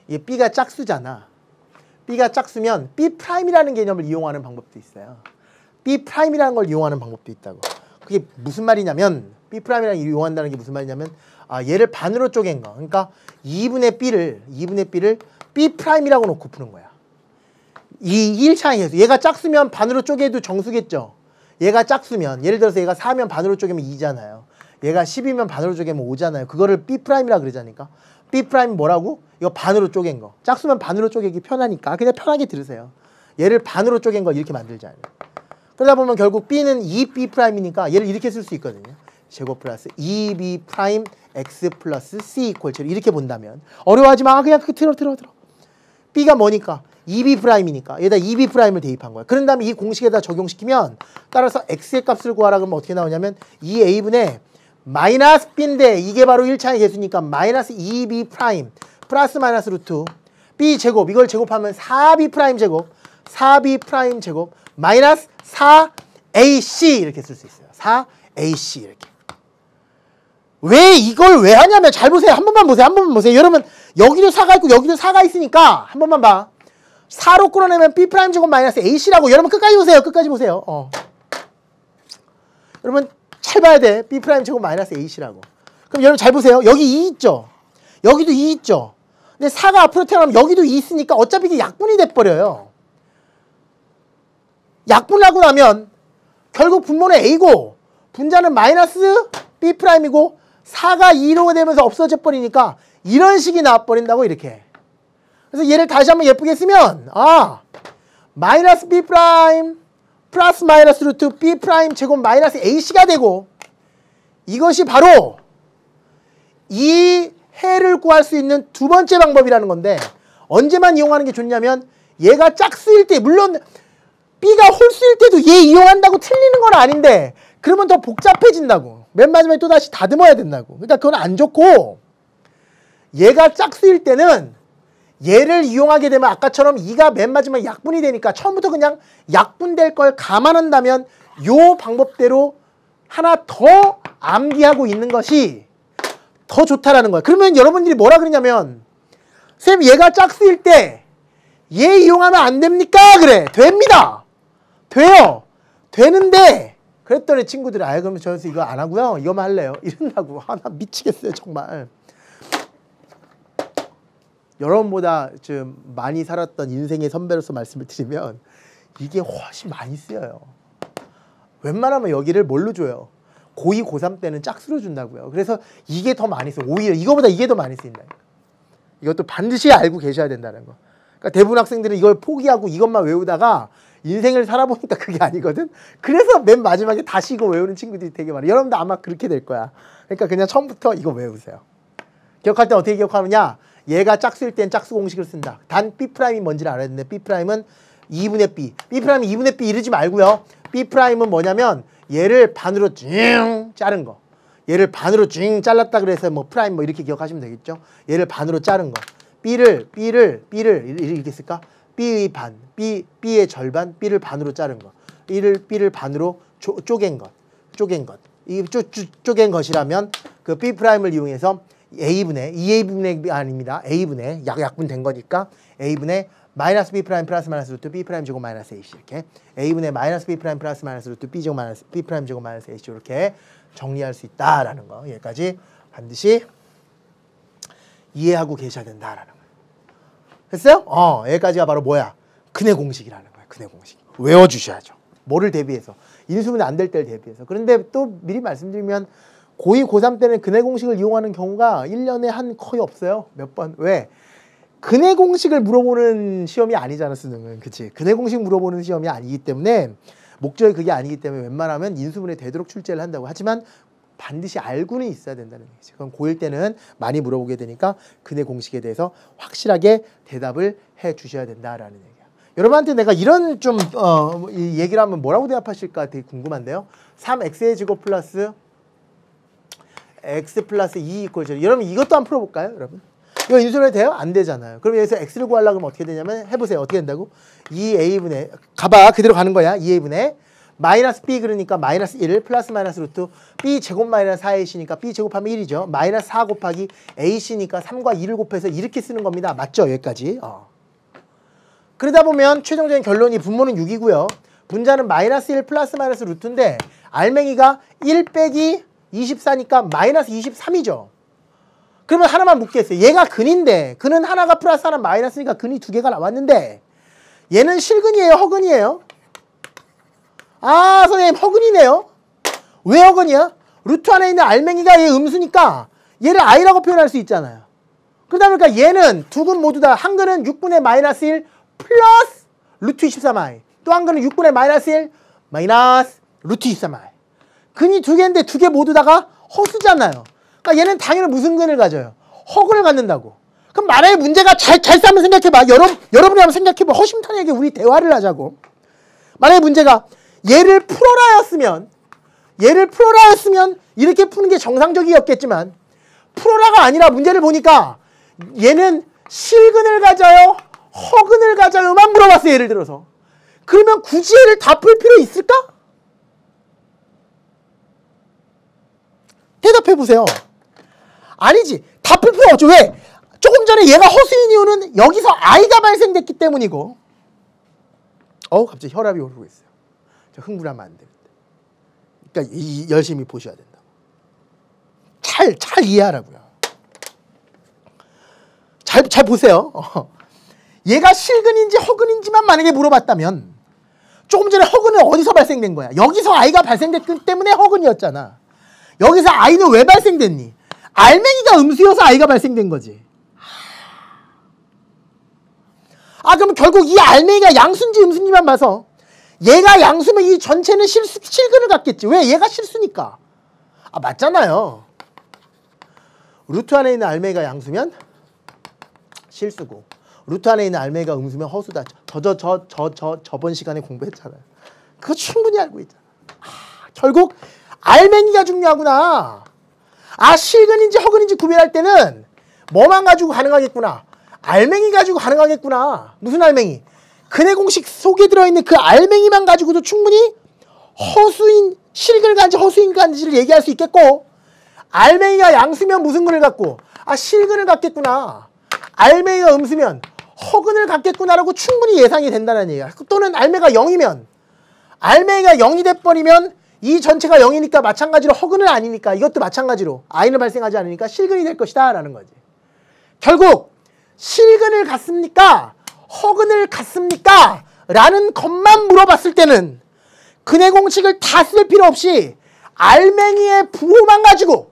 얘 b가 짝수잖아. b가 짝수면 b'이라는 개념을 이용하는 방법도 있어요. b'이라는 걸 이용하는 방법도 있다고. 그게 무슨 말이냐면 b'이라는 걸 이용한다는 게 무슨 말이냐면 얘를 반으로 쪼갠 거. 그러니까 2분의 b를 b'이라고 놓고 푸는 거야. 이 1차항 계수. 얘가 짝수면 반으로 쪼개도 정수겠죠. 얘가 짝수면 예를 들어서 얘가 4면 반으로 쪼개면 2잖아요. 얘가 10이면 반으로 쪼개면 5잖아요. 그거를 b'이라 그러자니까. b' 뭐라고? 이거 반으로 쪼갠 거. 짝수면 반으로 쪼개기 편하니까 그냥 편하게 들으세요. 얘를 반으로 쪼갠 거 이렇게 만들자. 그러다 보면 결국 b는 2b'이니까 얘를 이렇게 쓸 수 있거든요. 제곱 플러스 2b' x 플러스 c 이퀄 제로 이렇게 본다면 어려워하지 마. 그냥 들어. b가 뭐니까? 2b'이니까 얘다 2b'을 대입한 거야. 그런 다음에 이 공식에다 적용시키면 따라서 x의 값을 구하라 그러면 어떻게 나오냐면 2a분의 마이너스 b인데 이게 바로 1차의 개수니까 마이너스 2b' 플러스 마이너스 루트 b 제곱 이걸 제곱하면 4b' 제곱 4b' 제곱 마이너스 4ac 이렇게 쓸 수 있어요. 4ac 이렇게. 왜 이걸 왜 하냐면 잘 보세요. 한 번만 보세요. 여러분 여기도 4가 있고 여기도 4가 있으니까 한 번만 봐. 4로 끌어내면 b' 제곱 마이너스 ac라고. 여러분 끝까지 보세요. 여러분 잘 봐야 돼. b' 제곱 마이너스 ac라고. 그럼 여러분 잘 보세요. 여기 2 있죠. 여기도 2 있죠. 근데 4가 앞으로 태어나면 여기도 2 있으니까 어차피 이게 약분이 돼버려요. 약분하고 나면 결국 분모는 A고 분자는 마이너스 B'이고 4가 2로 되면서 없어져 버리니까 이런 식이 나와버린다고 이렇게. 그래서 얘를 다시 한번 예쁘게 쓰면 마이너스 B' 플러스 마이너스 루트 B' 제곱 마이너스 AC가 되고 이것이 바로 이 해를 구할 수 있는 두 번째 방법이라는 건데 언제만 이용하는 게 좋냐면 얘가 짝수일 때 물론 B가 홀수일 때도 얘 이용한다고 틀리는 건 아닌데 그러면 더 복잡해진다고. 맨 마지막에 또 다시 다듬어야 된다고. 그러니까 그건 안 좋고 얘가 짝수일 때는 얘를 이용하게 되면 아까처럼 2가 맨 마지막에 약분이 되니까 처음부터 그냥 약분될 걸 감안한다면 요 방법대로 하나 더 암기하고 있는 것이 더 좋다라는 거야. 그러면 여러분들이 뭐라 그러냐면 쌤 얘가 짝수일 때 얘 이용하면 안 됩니까? 그래. 됩니다. 돼요. 되는데 그랬더니 친구들이 그러면 저에서 이거 안 하고요. 이거만 할래요. 이런다고. 나 미치겠어요. 정말. 여러분보다 좀 많이 살았던 인생의 선배로서 말씀을 드리면 이게 훨씬 많이 쓰여요. 웬만하면 여기를 뭘로 줘요? 고2, 고3 때는 짝수로 준다고요. 그래서 이게 더 많이 써요. 오히려 이거보다 이게 더 많이 쓰인다. 이것도 반드시 알고 계셔야 된다는 거. 그러니까 대부분 학생들은 이걸 포기하고 이것만 외우다가 인생을 살아보니까 그게 아니거든. 그래서 맨 마지막에 다시 이거 외우는 친구들이 되게 많아요. 여러분도 아마 그렇게 될 거야. 그러니까 그냥 처음부터 이거 외우세요. 기억할 때 어떻게 기억하느냐? 얘가 짝수일 땐 짝수 공식을 쓴다. 단 B'이 뭔지를 알아야 되는데 B'은 2분의 B. B'이 2분의 B 이러지 말고요. B'은 뭐냐면 얘를 반으로 쭉 자른 거. 얘를 반으로 쭉 잘랐다 그래서 뭐 프라임 뭐 이렇게 기억하시면 되겠죠. 얘를 반으로 자른 거. B를 이렇게 쓸까? B의 반, B의 절반, B를 반으로 자른 거. B를 반으로 쪼갠 것. 이 쪼갠 것이라면 그 B'을 이용해서 A분의 2A분의 아닙니다. A분의 약분된 거니까 A분의 마이너스 B' 플러스 마이너스 루트 B' 제곱 마이너스 AC 이렇게 A분의 마이너스 B' 플러스 마이너스 루트 B 제곱 마이너스 B' 제곱 마이너스 AC 이렇게 정리할 수 있다라는 거. 여기까지 반드시 이해하고 계셔야 된다라는 거. 됐어요? 여기까지가 바로 뭐야? 근해 공식이라는 거야. 근해 공식. 외워주셔야죠. 뭐를 대비해서? 인수분해 안 될 때를 대비해서. 그런데 또 미리 말씀드리면 고2, 고3 때는 근해 공식을 이용하는 경우가 1년에 한 거의 없어요. 몇 번. 왜? 근해 공식을 물어보는 시험이 아니잖아, 수능은. 그치? 근해 공식 물어보는 시험이 아니기 때문에 목적이 그게 아니기 때문에 웬만하면 인수분해 되도록 출제를 한다고. 하지만 반드시 알고는 있어야 된다는 얘기지. 그럼 고1 때는 많이 물어보게 되니까 근해 공식에 대해서 확실하게 대답을 해 주셔야 된다라는 얘기야. 여러분한테 내가 이런 좀 이 얘기를 하면 뭐라고 대답하실까 되게 궁금한데요. 3x의 제곱 플러스 x 플러스 2 이퀄 0. 여러분 이것도 한번 풀어볼까요? 여러분 이거 인수분해 돼요? 안 되잖아요. 그럼 여기서 x를 구하려고 하면 어떻게 되냐면 해보세요. 어떻게 된다고? 2a분의 가봐. 그대로 가는 거야. 2a분의 마이너스 b 그러니까 마이너스 1 플러스 마이너스 루트 b 제곱 마이너스 4ac니까 b 제곱하면 1이죠. 마이너스 4 곱하기 ac니까 3과 2를 곱해서 이렇게 쓰는 겁니다. 맞죠? 여기까지. 그러다 보면 최종적인 결론이 분모는 6이고요. 분자는 마이너스 1 플러스 마이너스 루트인데 알맹이가 1 빼기 24니까 마이너스 23이죠. 그러면 하나만 묻겠어요. 얘가 근인데 근은 하나가 플러스 하나 마이너스니까 근이 두 개가 나왔는데 얘는 실근이에요? 허근이에요? 선생님 허근이네요. 왜 허근이야? 루트 안에 있는 알맹이가 얘 음수니까 얘를 i라고 표현할 수 있잖아요. 그러다 보니까 얘는 두 근 모두 다 한 근은 6분의 마이너스 1 플러스 루트 23i 또 한 근은 6분의 마이너스 1 마이너스 루트 23i 근이 두 개인데 두 개 모두 다가 허수잖아요. 그러니까 얘는 당연히 무슨 근을 가져요? 허근을 갖는다고. 그럼 만약에 문제가 잘 한번 생각해봐. 여러분이 한번 생각해봐. 허심탄회하게 우리 대화를 하자고. 만약에 문제가 얘를 풀어라였으면 이렇게 푸는 게 정상적이었겠지만 풀어라가 아니라 문제를 보니까 얘는 실근을 가져요? 허근을 가져요만 물어봤어요. 예를 들어서. 그러면 굳이 얘를 다 풀 필요 있을까? 대답해보세요. 아니지. 다 풀 필요 없죠. 왜? 조금 전에 얘가 허수인 이유는 여기서 i가 발생됐기 때문이고 갑자기 혈압이 오르고 있어요. 저 흥분하면 안 됩니다. 그러니까 열심히 보셔야 된다고. 잘 이해하라고요. 잘 보세요. 얘가 실근인지 허근인지만 만약에 물어봤다면 조금 전에 허근은 어디서 발생된 거야? 여기서 아이가 발생됐기 때문에 허근이었잖아. 여기서 아이는 왜 발생됐니? 알맹이가 음수여서 아이가 발생된 거지. 그럼 결국 이 알맹이가 양수인지 음수인지만 봐서 얘가 양수면 이 전체는 실근을 갖겠지. 왜? 얘가 실수니까. 맞잖아요. 루트 안에 있는 알맹이가 양수면 실수고 루트 안에 있는 알맹이가 음수면 허수다. 저번 시간에 공부했잖아요. 그거 충분히 알고 있잖아. 결국 알맹이가 중요하구나. 실근인지 허근인지 구별할 때는 뭐만 가지고 가능하겠구나. 알맹이 가지고 가능하겠구나. 무슨 알맹이? 근해 공식 속에 들어있는 그 알맹이만 가지고도 충분히 실근을 갖는지 허수인 간지를 얘기할 수 있겠고, 알맹이가 양수면 무슨 근을 갖고 실근을 갖겠구나. 알맹이가 음수면 허근을 갖겠구나라고 충분히 예상이 된다는 얘기야. 또는 알맹이가 0이면 알맹이가 0이 돼버리면 이 전체가 0이니까 마찬가지로 허근은 아니니까 이것도 마찬가지로 아이는 발생하지 않으니까 실근이 될 것이다 라는 거지. 결국 실근을 갖습니까? 허근을 갖습니까? 라는 것만 물어봤을 때는 근해 공식을 다 쓸 필요 없이 알맹이의 부호만 가지고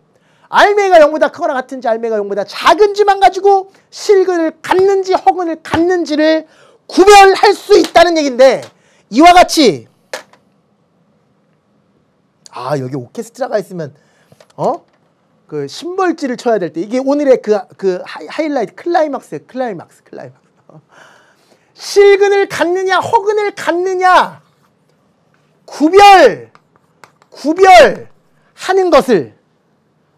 알맹이가 0보다 크거나 같은지 알맹이가 0보다 작은지만 가지고 실근을 갖는지 허근을 갖는지를 구별할 수 있다는 얘기인데, 이와 같이 여기 오케스트라가 있으면 그 심벌지를 쳐야 될 때, 이게 오늘의 그 하이라이트 클라이막스예요. 클라이막스. 실근을 갖느냐 허근을 갖느냐 구별하는 것을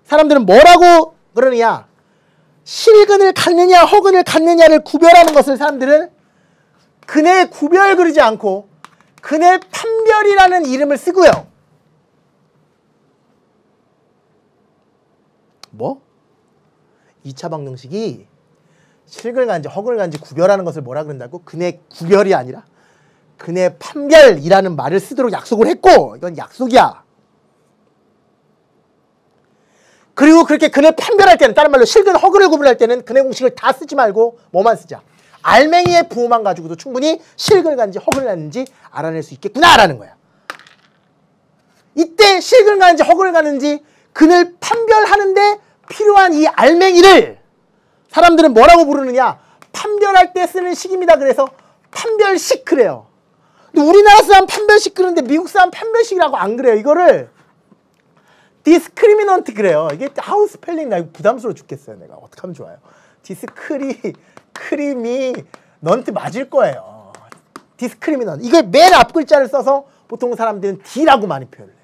사람들은 뭐라고 그러느냐, 실근을 갖느냐 허근을 갖느냐를 구별하는 것을 사람들은 근해 구별 그러지 않고 근해 판별이라는 이름을 쓰고요. 2차 방정식이 실근을 갖는지 허근을 갖는지 구별하는 것을 뭐라 그런다고? 근해 구별이 아니라 근해 판별이라는 말을 쓰도록 약속을 했고, 이건 약속이야. 그리고 그렇게 근해 판별할 때는, 다른 말로 실근 허근을 구분할 때는 근해 공식을 다 쓰지 말고 뭐만 쓰자. 알맹이의 부호만 가지고도 충분히 실근을 갖는지 허근을 갖는지 알아낼 수 있겠구나라는 거야. 이때 실근을 갖는지 허근을 갖는지 근을 판별하는데 필요한 이 알맹이를 사람들은 뭐라고 부르느냐? 판별할 때 쓰는 식입니다. 그래서 판별식 그래요. 근데 우리나라 사람 판별식 그러는데 미국 사람 판별식이라고 안 그래요. 이거를 디스크리미넌트 그래요. 이게 하우 스펠링 나 이거 부담스러워 죽겠어요. 내가 어떻게 하면 좋아요? 디스크리미넌트 맞을 거예요. 디스크리미넌트. 이걸 맨 앞 글자를 써서 보통 사람들은 D라고 많이 표현을 해요.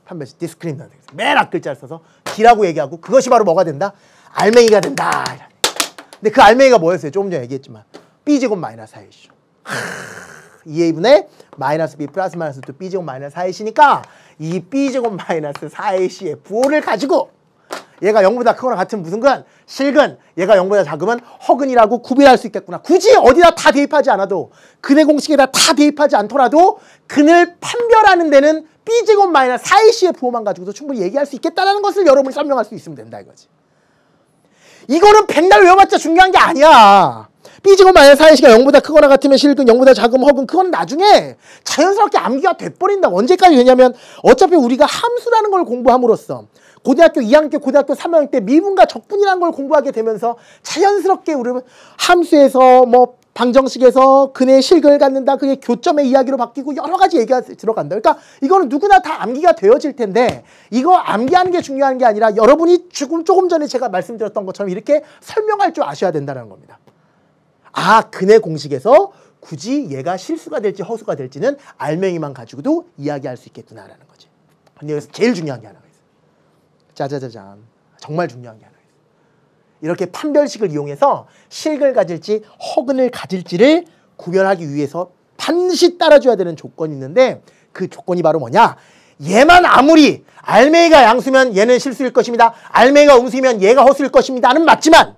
판별식 디스크리미넌트. 맨 앞 글자를 써서 D라고 얘기하고 그것이 바로 뭐가 된다? 알맹이가 된다. 근데 그 알맹이가 뭐였어요? 조금 전에 얘기했지만 B제곱 마이너스 4A죠. 2A분의 마이너스 B 플러스 마이너스 2 B제곱 마이너스 4A시니까 이 B제곱 마이너스 4A의 부호를 가지고 얘가 0보다 크거나 같은 무슨 근? 실근. 얘가 0보다 작으면 허근이라고 구별할 수 있겠구나. 굳이 어디다 다 대입하지 않아도, 근해 공식에다 다 대입하지 않더라도 근을 판별하는 데는 B제곱 마이너스 4A의 부호만 가지고도 충분히 얘기할 수 있겠다는 것을 여러분이 설명할 수 있으면 된다 이거지. 이거는 백날 외워봤자 중요한 게 아니야. B제곱 마이너스 4A가 0보다 크거나 같으면 실근, 0보다 작으면 허근, 그건 나중에 자연스럽게 암기가 돼버린다고. 언제까지 되냐면 어차피 우리가 함수라는 걸 공부함으로써 고등학교 2학년 때, 고등학교 3학년 때 미분과 적분이라는 걸 공부하게 되면서 자연스럽게 우리는 함수에서 뭐 방정식에서 근의 실근을 갖는다, 그게 교점의 이야기로 바뀌고 여러 가지 얘기가 들어간다. 그러니까 이거는 누구나 다 암기가 되어질 텐데, 이거 암기하는 게 중요한 게 아니라 여러분이 조금 전에 제가 말씀드렸던 것처럼 이렇게 설명할 줄 아셔야 된다는 겁니다. 근해 공식에서 굳이 얘가 실수가 될지 허수가 될지는 알맹이만 가지고도 이야기할 수 있겠구나라는 거지. 근데 여기서 제일 중요한 게 하나가 있어요. 짜자자잔. 정말 중요한 게 하나가 있어요. 이렇게 판별식을 이용해서 실근을 가질지 허근을 가질지를 구별하기 위해서 반드시 따라줘야 되는 조건이 있는데, 그 조건이 바로 뭐냐? 얘만 아무리 알맹이가 양수면 얘는 실수일 것입니다. 알맹이가 음수면 얘가 허수일 것입니다는 맞지만,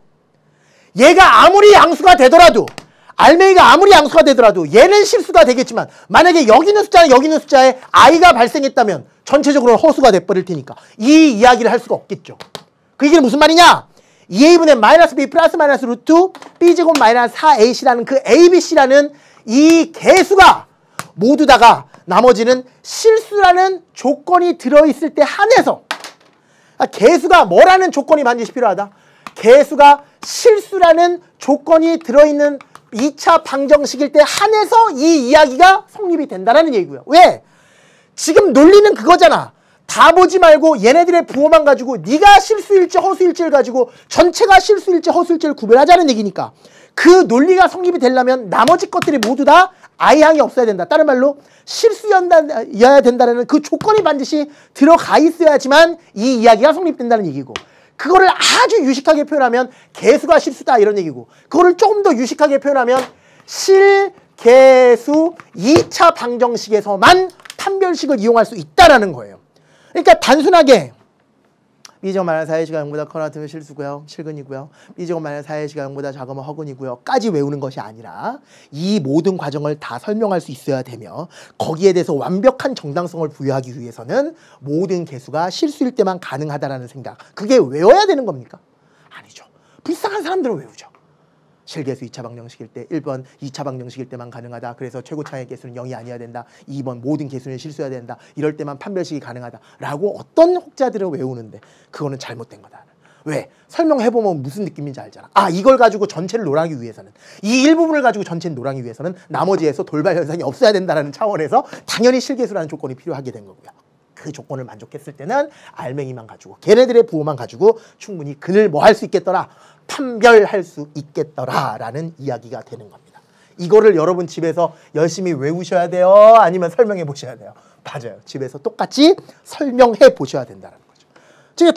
얘가 아무리 양수가 되더라도, 알맹이가 아무리 양수가 되더라도 얘는 실수가 되겠지만, 만약에 여기 있는 숫자는 여기 있는 숫자에 i가 발생했다면 전체적으로 허수가 돼버릴 테니까 이 이야기를 할 수가 없겠죠. 그 얘기는 무슨 말이냐? 2a분의 마이너스 b 플러스 마이너스 루트 b제곱 마이너스 4ac라는 그 abc라는 이 개수가 모두 다가 나머지는 실수라는 조건이 들어있을 때 한해서 개수가 뭐라는 조건이 반드시 필요하다. 개수가 실수라는 조건이 들어있는 2차 방정식일 때 한해서 이 이야기가 성립이 된다는 얘기고요. 왜? 지금 논리는 그거잖아. 다 보지 말고 얘네들의 부호만 가지고 네가 실수일지 허수일지를 가지고 전체가 실수일지 허수일지를 구별하자는 얘기니까 그 논리가 성립이 되려면 나머지 것들이 모두 다 아이항이 없어야 된다. 다른 말로 실수여야 된다는 그 조건이 반드시 들어가 있어야지만 이 이야기가 성립된다는 얘기고 그거를 아주 유식하게 표현하면 개수가 실수다 이런 얘기고 그거를 조금 더 유식하게 표현하면 실개수 2차 방정식에서만 판별식을 이용할 수 있다라는 거예요. 그러니까 단순하게 b제곱 마이너스 4ac가 0보다 커나 같으면 실수고요. 실근이고요. b제곱 마이너스 4ac가 0보다 작으면 허근이고요. 까지 외우는 것이 아니라 이 모든 과정을 다 설명할 수 있어야 되며 거기에 대해서 완벽한 정당성을 부여하기 위해서는 모든 개수가 실수일 때만 가능하다라는 생각. 그게 외워야 되는 겁니까? 아니죠. 불쌍한 사람들은 외우죠. 실개수 2차 방정식일 때 1번 2차 방정식일 때만 가능하다. 그래서 최고차의 개수는 0이 아니어야 된다. 2번 모든 개수는 실수해야 된다. 이럴 때만 판별식이 가능하다. 라고 어떤 혹자들은 외우는데 그거는 잘못된 거다. 왜? 설명해보면 무슨 느낌인지 알잖아. 아 이걸 가지고 전체를 논하기 위해서는 이 일부분을 가지고 전체를 논하기 위해서는 나머지에서 돌발 현상이 없어야 된다는 차원에서 당연히 실개수라는 조건이 필요하게 된 거고요. 그 조건을 만족했을 때는 알맹이만 가지고 걔네들의 부호만 가지고 충분히 그를 뭐 할 수 있겠더라. 판별할 수 있겠더라라는 이야기가 되는 겁니다. 이거를 여러분 집에서 열심히 외우셔야 돼요? 아니면 설명해 보셔야 돼요? 맞아요. 집에서 똑같이 설명해 보셔야 된다는 거죠. 제가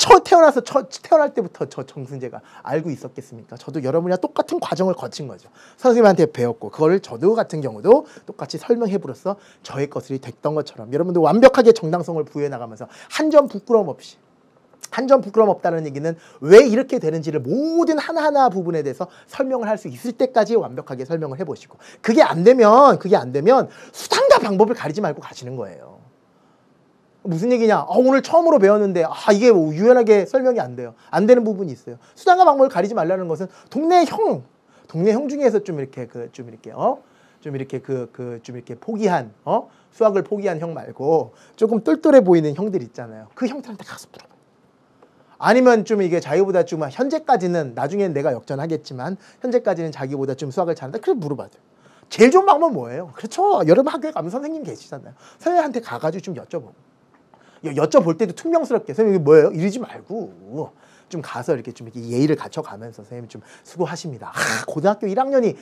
태어날 때부터 저 정승재가 알고 있었겠습니까? 저도 여러분이랑 똑같은 과정을 거친 거죠. 선생님한테 배웠고 그거를 저도 같은 경우도 똑같이 설명해 부로써 저의 것이 됐던 것처럼 여러분도 완벽하게 정당성을 부여해 나가면서 한 점 부끄러움 없이 한 점 부끄럼 없다는 얘기는 왜 이렇게 되는지를 모든 하나하나 부분에 대해서 설명을 할 수 있을 때까지 완벽하게 설명을 해보시고 그게 안 되면 수단과 방법을 가리지 말고 가시는 거예요. 무슨 얘기냐? 오늘 처음으로 배웠는데 이게 뭐 유연하게 설명이 안 돼요. 안 되는 부분이 있어요. 수단과 방법을 가리지 말라는 것은 동네 형 중에서 좀 이렇게 포기한 수학을 포기한 형 말고 조금 똘똘해 보이는 형들 있잖아요. 그 형들한테 가서 물어봐요. 아니면 좀 이게 자기보다 좀 현재까지는 나중에는 내가 역전하겠지만 현재까지는 자기보다 좀 수학을 잘한다. 그래 물어봐도 돼요. 제일 좋은 방법은 뭐예요? 그렇죠. 여러분 학교에 가면 선생님 계시잖아요. 선생님한테 가가지고 좀 여쭤보고 여쭤볼 때도 퉁명스럽게 선생님 이게 뭐예요? 이러지 말고 좀 가서 이렇게 예의를 갖춰가면서 선생님 좀 수고하십니다. 고등학교 1학년이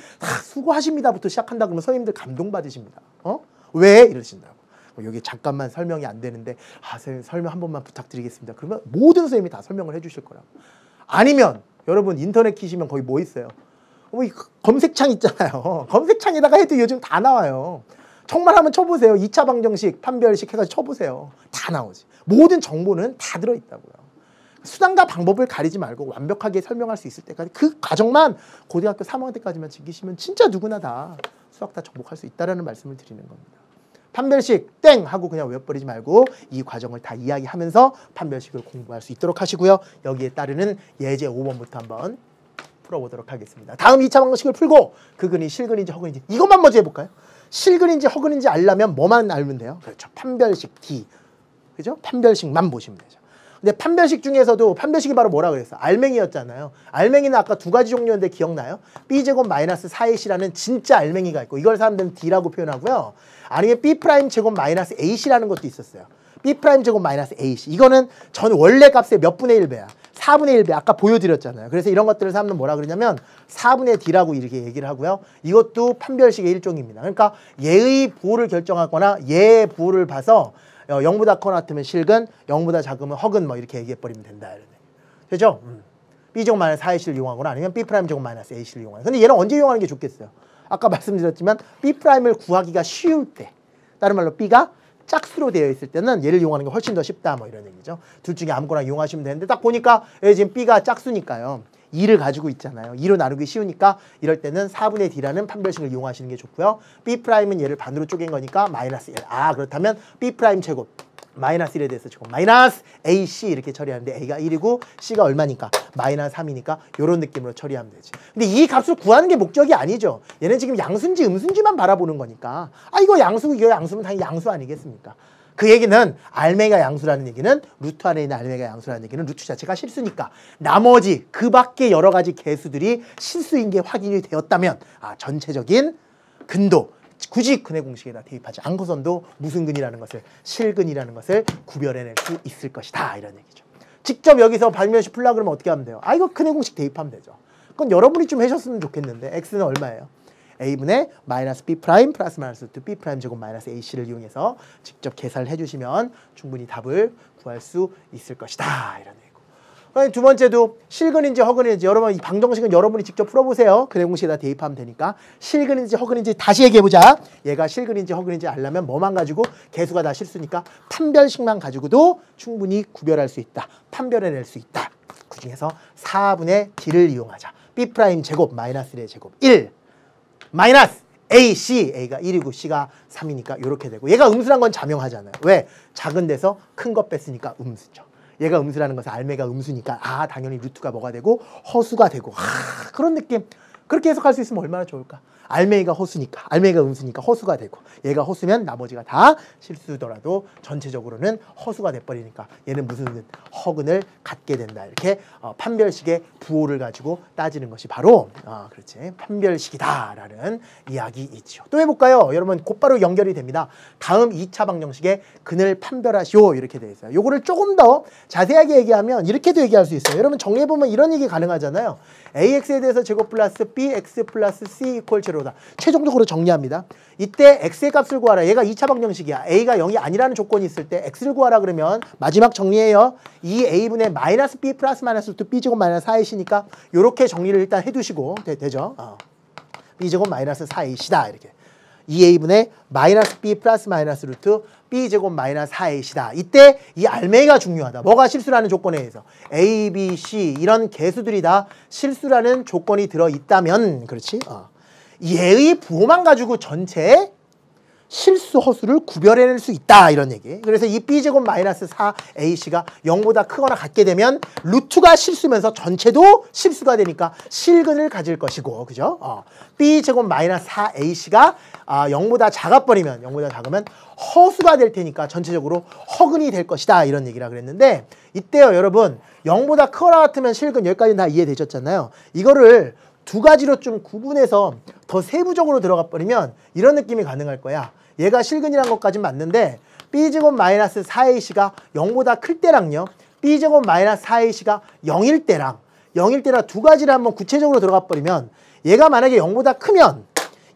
수고하십니다부터 시작한다 그러면 선생님들 감동받으십니다. 왜? 이러신다고. 여기 잠깐만 설명이 안 되는데 선생님 설명 한 번만 부탁드리겠습니다. 그러면 모든 선생님이 다 설명을 해주실 거라고. 아니면 여러분 인터넷 키시면 거기 뭐 있어요? 이 검색창 있잖아요. 검색창에다가 해도 요즘 다 나와요. 정말하면 쳐보세요. 2차 방정식, 판별식 해가지고 쳐보세요. 다 나오지. 모든 정보는 다 들어있다고요. 수단과 방법을 가리지 말고 완벽하게 설명할 수 있을 때까지 그 과정만 고등학교 3학년 때까지만 즐기시면 진짜 누구나 다 수학 다 정복할 수 있다는 말씀을 드리는 겁니다. 판별식 땡 하고 그냥 외워버리지 말고 이 과정을 다 이야기하면서 판별식을 공부할 수 있도록 하시고요. 여기에 따르는 예제 5번부터 한번 풀어보도록 하겠습니다. 다음 2차 방정식을 풀고 그근이 실근인지 허근인지 이것만 먼저 해볼까요? 실근인지 허근인지 알려면 뭐만 알면 돼요? 그렇죠. 판별식 D. 그죠? 판별식만 보시면 되죠. 근데 판별식 중에서도 판별식이 바로 뭐라 그랬어? 알맹이였잖아요. 알맹이는 아까 두 가지 종류였는데 기억나요? b제곱 마이너스 4ac라는 진짜 알맹이가 있고 이걸 사람들은 D라고 표현하고요. 아니면 b' 제곱 마이너스 ac라는 것도 있었어요. b' 제곱 마이너스 ac. 이거는 전 원래 값의 몇 분의 1배야? 4분의 1배. 아까 보여드렸잖아요. 그래서 이런 것들을 사람들은 뭐라 그러냐면 4분의 D라고 이렇게 얘기를 하고요. 이것도 판별식의 일종입니다. 그러니까 얘의 부호를 결정하거나 얘의 부호를 봐서 0보다 커 같으면 실근, 0보다 작으면 허근 뭐 이렇게 얘기해버리면 된다. 되죠? b제곱 마이너스 4ac를 이용하거나 아니면 b' 마이너스 ac를 이용하거나. 근데 얘는 언제 이용하는 게 좋겠어요? 아까 말씀드렸지만 b'을 구하기가 쉬울 때, 다른 말로 b가 짝수로 되어 있을 때는 얘를 이용하는 게 훨씬 더 쉽다 뭐 이런 얘기죠. 둘 중에 아무거나 이용하시면 되는데 딱 보니까 지금 b가 짝수니까요. 2를 가지고 있잖아요. 2로 나누기 쉬우니까 이럴 때는 4분의 D라는 판별식을 이용하시는 게 좋고요. B'은 얘를 반으로 쪼갠 거니까 마이너스 1. 그렇다면 B' 제곱 마이너스 1에 대해서 제곱 마이너스 AC 이렇게 처리하는데 A가 1이고 C가 얼마니까? 마이너스 3이니까 이런 느낌으로 처리하면 되지. 근데 이 값을 구하는 게 목적이 아니죠. 얘는 지금 양수인지 음수인지만 바라보는 거니까 이거 양수고 이거 양수면 당연히 양수 아니겠습니까? 그 얘기는 알메가 양수라는 얘기는 루트 안에 있는 알메가 양수라는 얘기는 루트 자체가 실수니까 나머지 그 밖에 여러 가지 개수들이 실수인 게 확인이 되었다면 전체적인 근도 굳이 근의 공식에다 대입하지 않고선도 무슨 근이라는 것을 실근이라는 것을 구별해낼 수 있을 것이다 이런 얘기죠. 직접 여기서 발면식 풀라 그러면 어떻게 하면 돼요? 이거 근의 공식 대입하면 되죠. 그건 여러분이 좀 해줬으면 좋겠는데 x는 얼마예요? a분의 마이너스 b 프라임 플러스 마이너스 루트 b 프라임 제곱 마이너스 ac를 이용해서 직접 계산을 해주시면 충분히 답을 구할 수 있을 것이다 이런 얘기고. 두 번째도 실근인지 허근인지 여러분 이 방정식은 여러분이 직접 풀어보세요. 근의 공식에다 대입하면 되니까 실근인지 허근인지 다시 얘기해보자. 얘가 실근인지 허근인지 알려면 뭐만 가지고 개수가 다 실수니까 판별식만 가지고도 충분히 구별할 수 있다. 판별해낼 수 있다. 그 중에서 4분의 d를 이용하자. b 프라임 제곱 마이너스 1의 제곱 1 마이너스 AC, A가 1이고 C가 3이니까 이렇게 되고 얘가 음수란 건 자명하잖아요. 왜? 작은 데서 큰 것 뺐으니까 음수죠. 얘가 음수라는 것은 알메가 음수니까 당연히 루트가 뭐가 되고 허수가 되고 그런 느낌. 그렇게 해석할 수 있으면 얼마나 좋을까. 알메이가 허수니까 알메이가 음수니까 허수가 되고 얘가 허수면 나머지가 다 실수더라도 전체적으로는 허수가 돼버리니까 얘는 무슨 허근을 갖게 된다. 이렇게 판별식의 부호를 가지고 따지는 것이 바로 그렇지 판별식이다라는 이야기이지요. 또 해볼까요? 여러분 곧바로 연결이 됩니다. 다음 2차 방정식의 근을 판별하시오 이렇게 되어 있어요. 요거를 조금 더 자세하게 얘기하면 이렇게도 얘기할 수 있어요. 여러분 정리해보면 이런 얘기 가능하잖아요. AX에 대해서 제곱 플러스 BX 플러스 C 이퀄 제로다. 최종적으로 정리합니다. 이때 X의 값을 구하라. 얘가 2차 방정식이야. A가 0이 아니라는 조건이 있을 때 X를 구하라 그러면 마지막 정리해요. 이 A분의 마이너스 B 플러스 마이너스 루트 B 제곱 마이너스 4A시니까 요렇게 정리를 일단 해두시고 되죠? B 제곱 마이너스 4A시다. 이렇게. 2A분의 마이너스 B 플러스 마이너스 루트 B제곱 마이너스 4A시다. 이때 이 알메이가 중요하다. 뭐가 실수라는 조건에 의해서 A, B, C 이런 개수들이 다 실수라는 조건이 들어있다면 그렇지? 얘의 부호만 가지고 전체 실수 허수를 구별해낼 수 있다 이런 얘기. 그래서 이 B제곱 마이너스 4AC가 0보다 크거나 같게 되면 루트가 실수면서 전체도 실수가 되니까 실근을 가질 것이고 그죠? B제곱 마이너스 4AC가 0보다 작아버리면 0보다 작으면 허수가 될 테니까 전체적으로 허근이 될 것이다 이런 얘기라 그랬는데 이때요 여러분 0보다 크거나 같으면 실근 여기까지는 다 이해되셨잖아요. 이거를 두 가지로 좀 구분해서 더 세부적으로 들어가 버리면 이런 느낌이 가능할 거야. 얘가 실근이란 것까지는 맞는데 B제곱 마이너스 4AC가 0보다 클 때랑요. B제곱 마이너스 4AC가 0일 때랑 두 가지를 한번 구체적으로 들어가 버리면 얘가 만약에 0보다 크면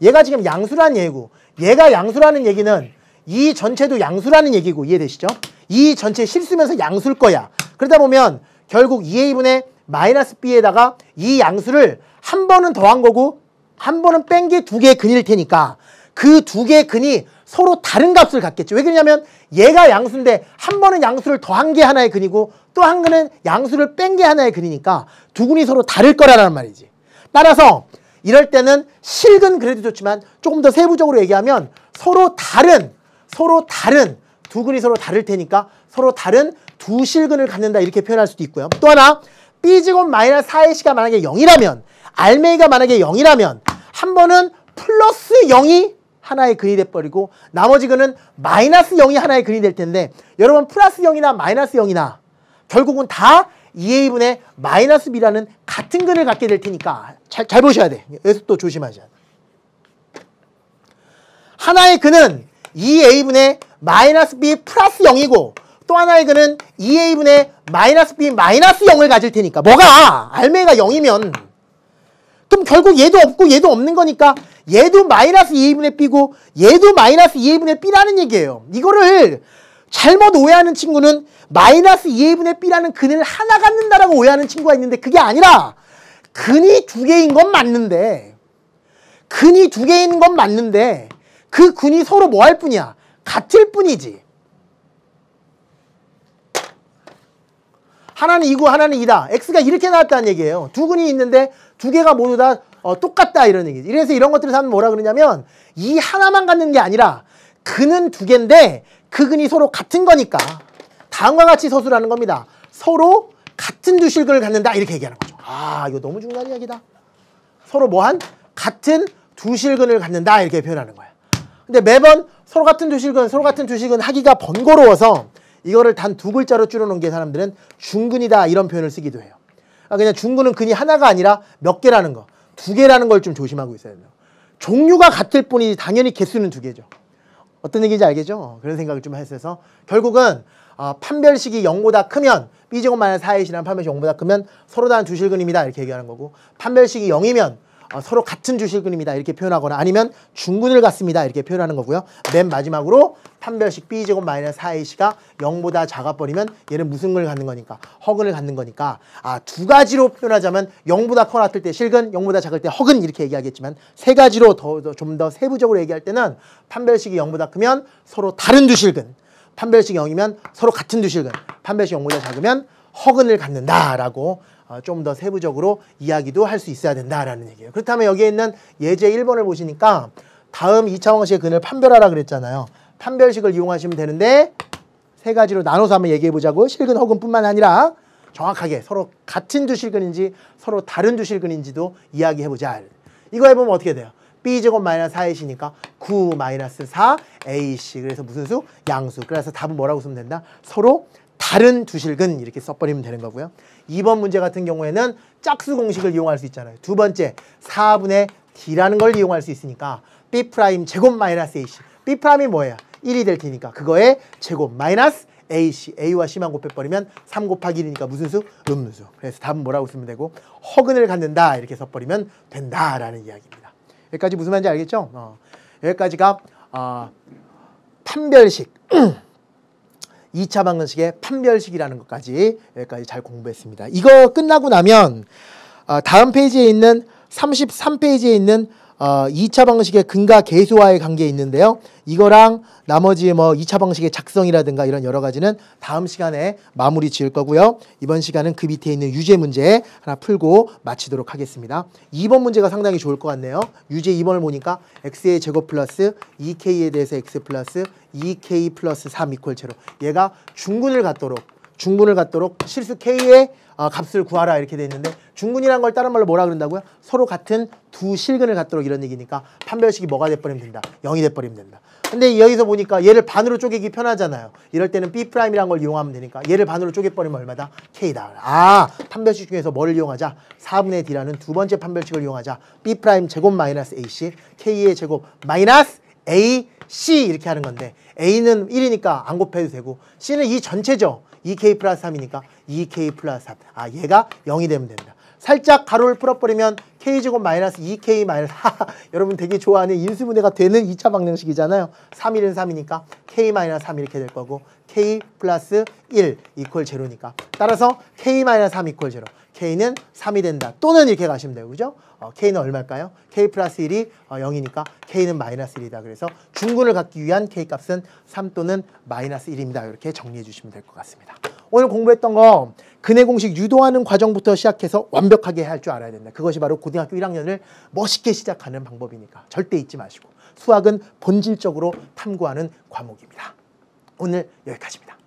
얘가 지금 양수라는 얘기고 얘가 양수라는 얘기는 이 전체도 양수라는 얘기고 이해되시죠? 이 전체 실수면서 양수일 거야. 그러다 보면 결국 2A분의 마이너스 B에다가 이 양수를 한 번은 더한 거고 한 번은 뺀 게 두 개의 근일 테니까 그 두 개의 근이 서로 다른 값을 갖겠죠. 왜 그러냐면 얘가 양수인데 한 번은 양수를 더한 게 하나의 근이고 또 한 근은 양수를 뺀 게 하나의 근이니까 두 근이 서로 다를 거라는 말이지. 따라서 이럴 때는 실근 그래도 좋지만 조금 더 세부적으로 얘기하면 서로 다른 두 근이 서로 다를 테니까 서로 다른 두 실근을 갖는다 이렇게 표현할 수도 있고요. 또 하나 B제곱 마이너스 4AC가 만약에 0이라면 알메이가 만약에 0이라면 한 번은 플러스 0이 하나의 근이 돼버리고 나머지 근은 마이너스 0이 하나의 근이 될 텐데 여러분 플러스 0이나 마이너스 0이나 결국은 다 2A분의 마이너스 B라는 같은 근을 갖게 될 테니까 잘 보셔야 돼. 여기서 또 조심하셔야 돼. 하나의 근은 2A분의 마이너스 B 플러스 0이고 또 하나의 근은 2A분의 마이너스 B 마이너스 0을 가질 테니까 뭐가 알메이가 0이면 그럼 결국 얘도 없고 얘도 없는 거니까 얘도 마이너스 2A분의 B고 얘도 마이너스 2A분의 B라는 얘기예요. 이거를 잘못 오해하는 친구는 마이너스 2A분의 B라는 근을 하나 갖는다라고 오해하는 친구가 있는데 그게 아니라 근이 두 개인 건 맞는데 그 근이 서로 뭐 할 뿐이야? 같을 뿐이지. 하나는 2고 하나는 2다. X가 이렇게 나왔다는 얘기예요. 두 근이 있는데 두 개가 모두 다 똑같다 이런 얘기지. 이래서 이런 것들을 하면 뭐라 그러냐면 이 하나만 갖는 게 아니라 근은 두 개인데 그 근이 서로 같은 거니까 다음과 같이 서술하는 겁니다. 서로 같은 두 실근을 갖는다 이렇게 얘기하는 거죠. 아, 이거 너무 중요한 이야기다. 서로 뭐한? 같은 두 실근을 갖는다 이렇게 표현하는 거야. 근데 매번 서로 같은 두 실근 하기가 번거로워서 이거를 단 두 글자로 줄여놓은 게 사람들은 중근이다 이런 표현을 쓰기도 해요. 그냥 중근은 근이 하나가 아니라 몇 개라는 거, 두 개라는 걸 좀 조심하고 있어야 돼요. 종류가 같을 뿐이지 당연히 개수는 두 개죠. 어떤 얘기인지 알겠죠? 그런 생각을 좀 했어서 결국은 판별식이 0보다 크면 B제곱 마이너스 4A라는 판별식이 0보다 크면 서로 다른 두 실근입니다 이렇게 얘기하는 거고, 판별식이 0이면 서로 같은 두 실근입니다 이렇게 표현하거나 아니면 중근을 갖습니다 이렇게 표현하는 거고요. 맨 마지막으로 판별식 B제곱 마이너스 4A가 0보다 작아버리면 얘는 무슨 근을 갖는 거니까? 허근을 갖는 거니까 두 가지로 표현하자면 0보다 커 같을 때 실근, 0보다 작을 때 허근 이렇게 얘기하겠지만 세 가지로 좀 더 세부적으로 얘기할 때는 판별식이 0보다 크면 서로 다른 두 실근, 판별식이 0이면 서로 같은 두 실근, 판별식이 0보다 작으면 허근을 갖는다라고 좀 더 세부적으로 이야기도 할 수 있어야 된다라는 얘기예요. 그렇다면 여기에 있는 예제 1번을 보시니까 다음 2차 방식의 근을 판별하라 그랬잖아요. 판별식을 이용하시면 되는데 세 가지로 나눠서 한번 얘기해 보자고. 실근, 허근뿐만 아니라 정확하게 서로 같은 두 실근인지 서로 다른 두 실근인지도 이야기해 보자. 이거 해보면 어떻게 돼요? B제곱 마이너스 4A니까 9 마이너스 4AC. 그래서 무슨 수? 양수. 그래서 답은 뭐라고 쓰면 된다? 서로 다른 두 실근 이렇게 써버리면 되는 거고요. 2번 문제 같은 경우에는 짝수 공식을 이용할 수 있잖아요. 두 번째 4분의 D라는 걸 이용할 수 있으니까 B' 제곱 마이너스 AC. B'이 뭐예요? 1이 될 테니까 그거의 제곱 마이너스 AC. A와 C만 곱해버리면 3 곱하기 1이니까 무슨 수? 음수. 그래서 답은 뭐라고 쓰면 되고 허근을 갖는다 이렇게 써버리면 된다라는 이야기입니다. 여기까지 무슨 말인지 알겠죠? 여기까지가 판별식 2차 방정식의 판별식이라는 것까지 여기까지 잘 공부했습니다. 이거 끝나고 나면 다음 페이지에 있는 33페이지에 있는 2차 방정식의 근과 계수와의 관계에 있는데요. 이거랑 나머지 뭐 2차 방정식의 작성이라든가 이런 여러 가지는 다음 시간에 마무리 지을 거고요. 이번 시간은 그 밑에 있는 유제 문제 하나 풀고 마치도록 하겠습니다. 2번 문제가 상당히 좋을 것 같네요. 유제 2번을 보니까 x의 제곱 플러스 2k에 대해서 x 플러스 2k 플러스 3 이퀄 제로. 얘가 중근을 갖도록 실수 k의 값을 구하라 이렇게 돼 있는데, 중근이란 걸 다른 말로 뭐라 그런다고요? 서로 같은 두 실근을 갖도록 이런 얘기니까 판별식이 뭐가 돼버리면 된다? 0이 돼버리면 된다. 근데 여기서 보니까 얘를 반으로 쪼개기 편하잖아요. 이럴 때는 B'이란 걸 이용하면 되니까 얘를 반으로 쪼개버리면 얼마다? K다. 판별식 중에서 뭐를 이용하자? 4분의 D라는 두 번째 판별식을 이용하자. B' 제곱 마이너스 AC, K의 제곱 마이너스 AC 이렇게 하는 건데, A는 1이니까 안 곱해도 되고 C는 이 전체죠. 2K 플러스 3이니까 2K 플러스 3. 여가 0이 되면 된다. 살짝 가로를 풀어버리면 K제곱 마이너스 2K 마이너스 여러분 되게 좋아하는 인수분해가 되는 2차 방정식이잖아요. 3일은 3이니까 K 마이너스 3 이렇게 될 거고 K 플러스 1 이퀄 제로니까 따라서 K 마이너스 3 이퀄 제로. K는 3이 된다. 또는 이렇게 가시면 돼요. 그죠? K는 얼마일까요? K 플러스 1이 0이니까 K는 마이너스 1이다. 그래서 중근을 갖기 위한 K 값은 3 또는 마이너스 1입니다. 이렇게 정리해 주시면 될 것 같습니다. 오늘 공부했던 거 근의 공식 유도하는 과정부터 시작해서 완벽하게 할 줄 알아야 된다. 그것이 바로 고등학교 1학년을 멋있게 시작하는 방법이니까 절대 잊지 마시고, 수학은 본질적으로 탐구하는 과목입니다. 오늘 여기까지입니다.